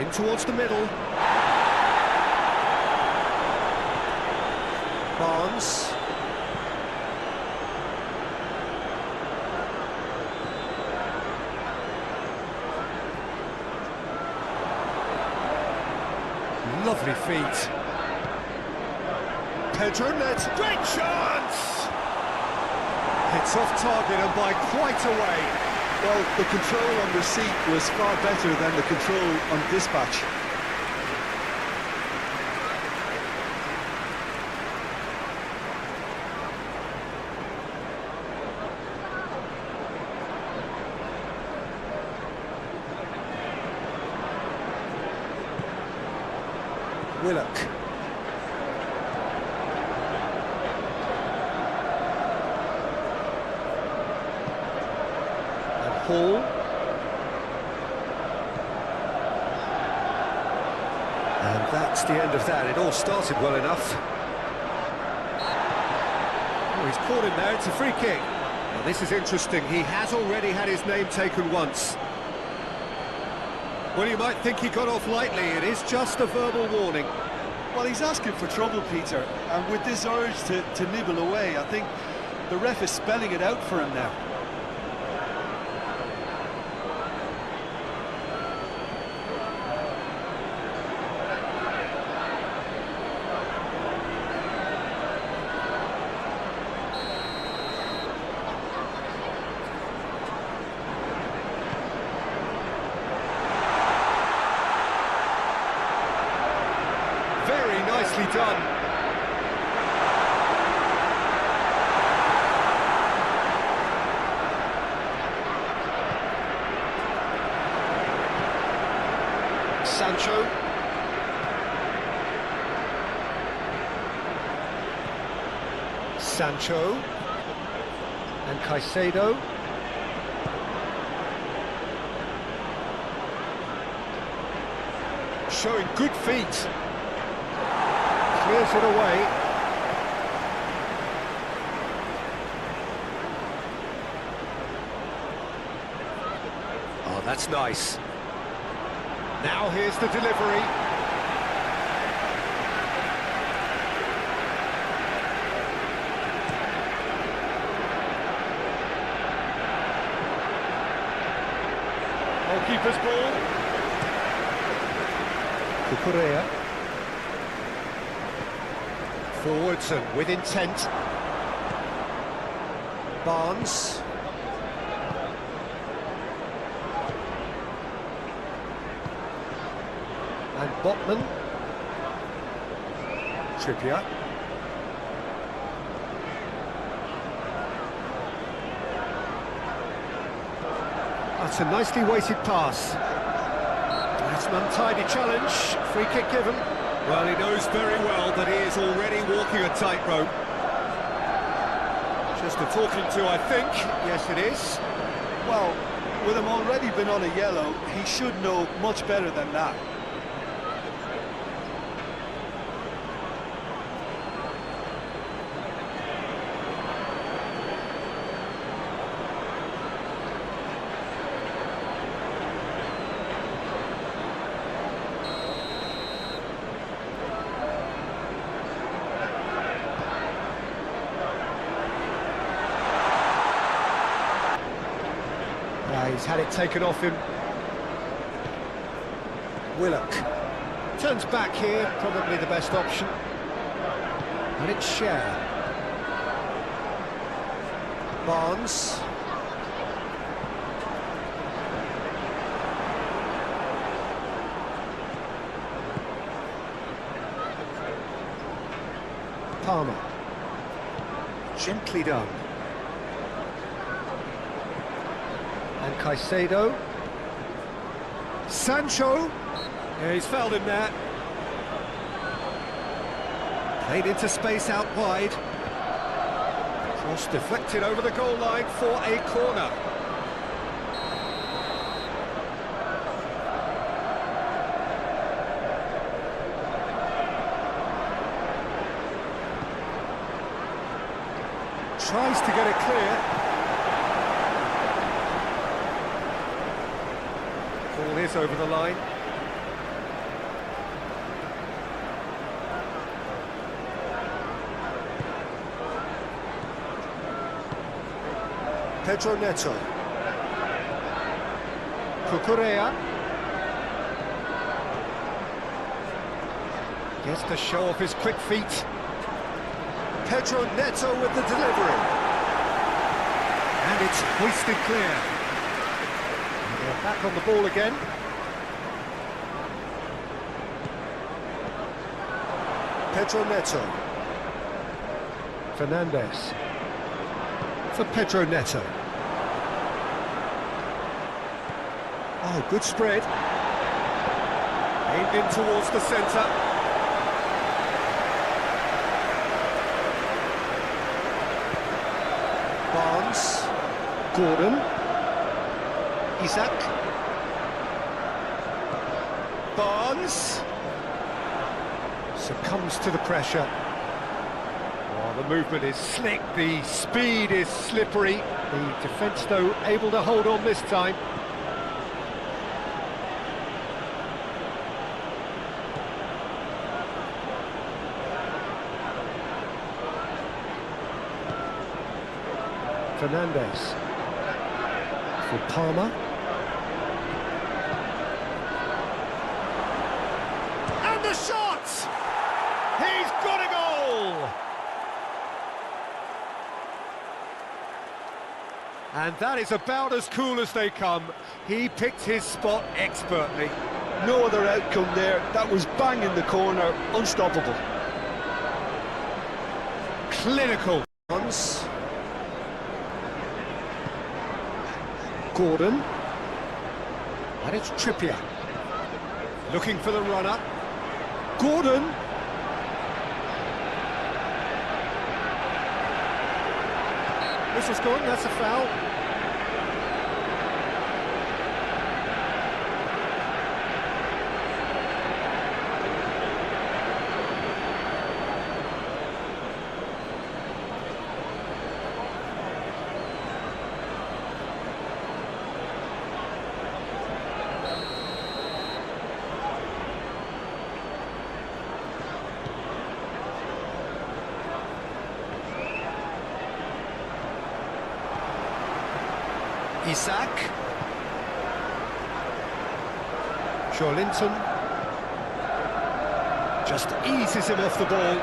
In towards the middle. Barnes. Lovely feet. Pedro Net. Great chance! It's off target and by quite a way. Well, the control on receipt was far better than the control on dispatch. Willock. Hall. And that's the end of that. It all started well enough. Oh, he's caught him there. It's a free kick. Now, this is interesting. He has already had his name taken once. Well, you might think he got off lightly. It is just a verbal warning. Well, he's asking for trouble, Peter. And with this urge to nibble away, I think the ref is spelling it out for him now. nicely done. Sancho. Sancho. And Caicedo. Showing good feet. Clears it away. Oh, that's nice. Now here's the delivery. Goalkeeper's ball. Cucurella. Forwards and with intent. Barnes. And Botman. Trippier. That's a nicely weighted pass. That's an untidy challenge. Free kick given. Well, he knows very well that he is already walking a tightrope. Just a talking to, I think. Yes, it is. Well, with him already been on a yellow, he should know much better than that. He's had it taken off him. Willock turns back here, probably the best option. And it's Cher. Barnes. Palmer. Gently done. And Caicedo. Sancho. Yeah, he's fouled him there. Played into space out wide. Cross deflected over the goal line for a corner. Tries to get it clear. Ball is over the line. Pedro Neto. Cucurella. Gets to show off his quick feet. Pedro Neto with the delivery. And it's hoisted clear. They're back on the ball again. Pedro Neto. Fernandes. For Pedro Neto. Oh, good spread. Aimed in towards the centre. Barnes. Gordon. Isak. Barnes. Succumbs to the pressure. Oh, the movement is slick, the speed is slippery. The defence, though, able to hold on this time. Fernandes. For Palmer. And the shot! He's got a goal! And that is about as cool as they come. He picked his spot expertly. No other outcome there. That was bang in the corner, unstoppable. clinical. Gordon. And it's Trippier. Looking for the runner. Gordon. Whistle's gone, that's a foul. Isak. Linton just eases him off the ball.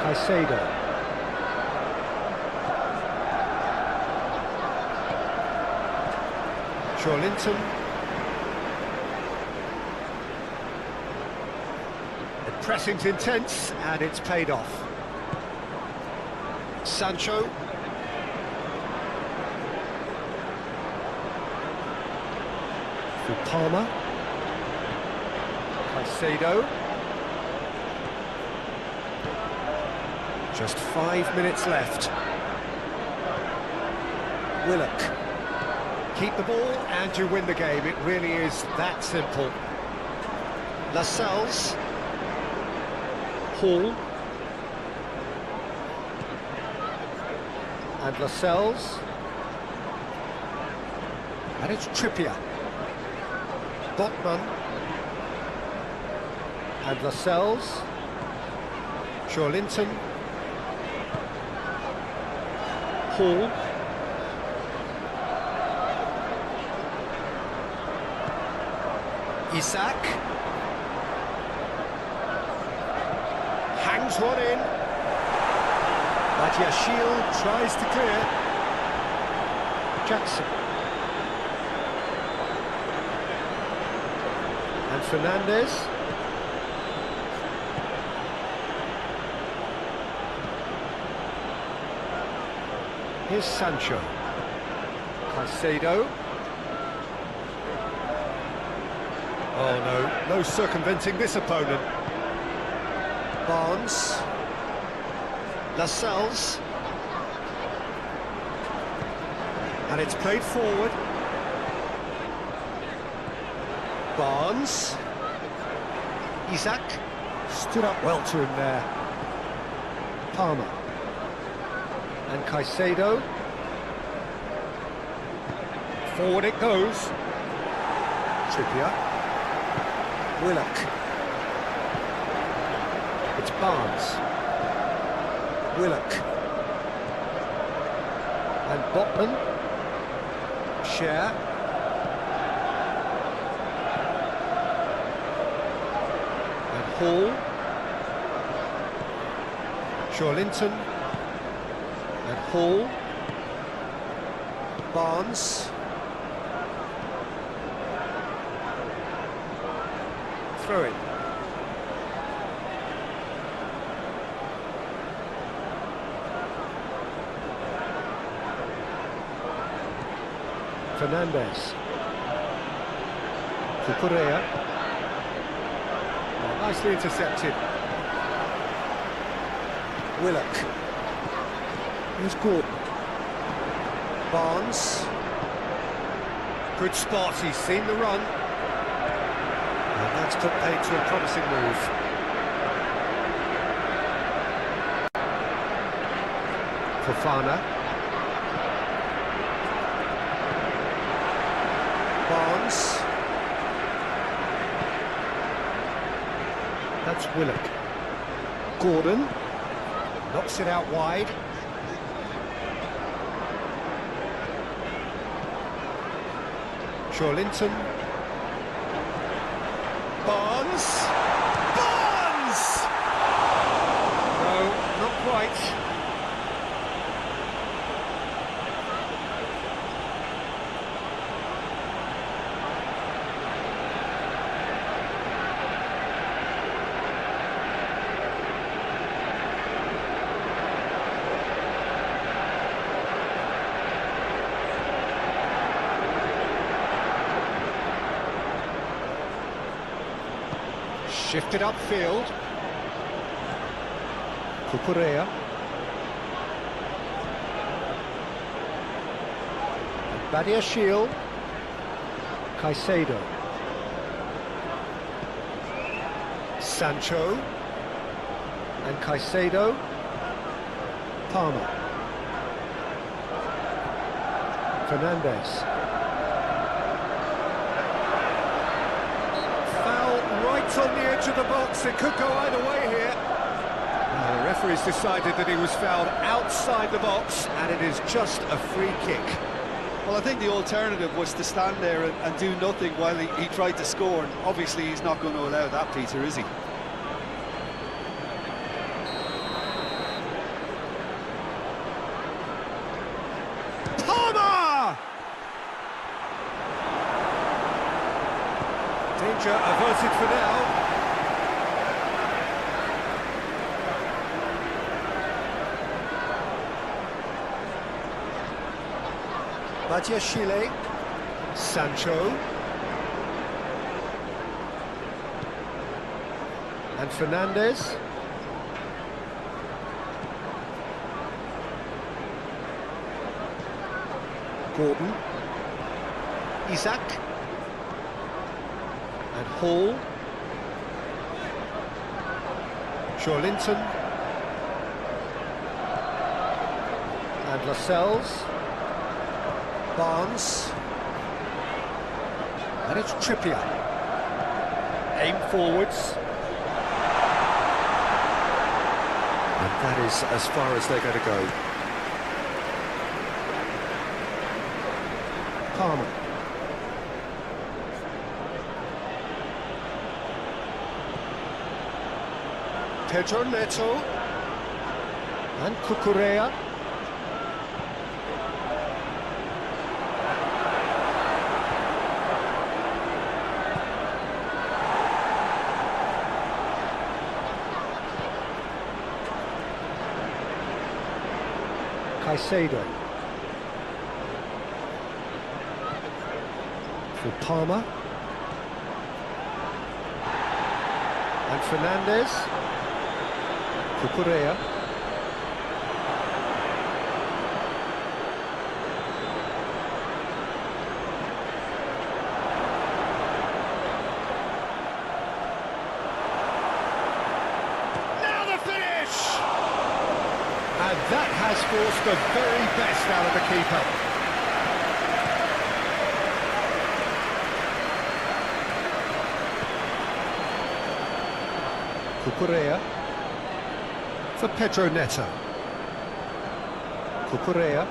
Caicedo. Linton. The pressing's intense and it's paid off. Sancho. Palmer, Caicedo. Just 5 minutes left. Willock. Keep the ball and you win the game. It really is that simple. Lascelles. Hall. And Lascelles. And it's Trippier. Botman and Lascelles, Linton, Hall, Isak, hangs one in, but Yashil tries to clear. Jackson. And Fernandez. Here's Sancho. Caicedo. Oh no circumventing this opponent. Barnes. Lascelles. And it's played forward. Barnes. Isak stood up well to him there. Palmer. And Caicedo. Forward it goes. Trippier. Willock. It's Barnes. Willock. And Botman. Share. Hall, Linton, and Hall, Barnes, throw it. Fernandez, to Correa. Nicely intercepted. Willock. Here's Gordon. Barnes. Good spot, he's seen the run. And that's put paid to a promising move. Fofana. Barnes. That's Willock. Gordon knocks it out wide. Linton. Barnes. Barnes! No, not quite. Shifted upfield. Cucurella. Badiashile. Caicedo. Sancho. And Caicedo. Palmer. Fernandes. Foul right on the edge of the box. It could go either way here. The referee's decided that he was fouled outside the box, and it is just a free kick. Well, I think the alternative was to stand there and do nothing while he tried to score, and obviously he's not going to allow that, Peter, is he? Palmer! Danger averted for now. Badiashile, Sancho, and Fernandes. Gordon, Isaac, and Hall, Joelinton, and Lascelles. Barnes, and it's Trippier. Aim forwards. And that is as far as they're going to go. Palmer. Pedro Neto. And Cucurella. Caicedo for Palmer and Fernandes. Cucurella. Now the finish! And that has forced the very best out of the keeper. Cucurella for Pedro Neto. Cucurella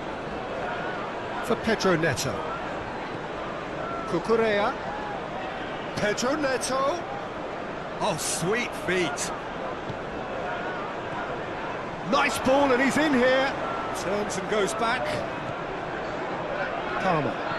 for Pedro Neto. Cucurella. Pedro Neto. Oh, sweet feet. Nice ball, and he's in here. Turns and goes back. Palmer.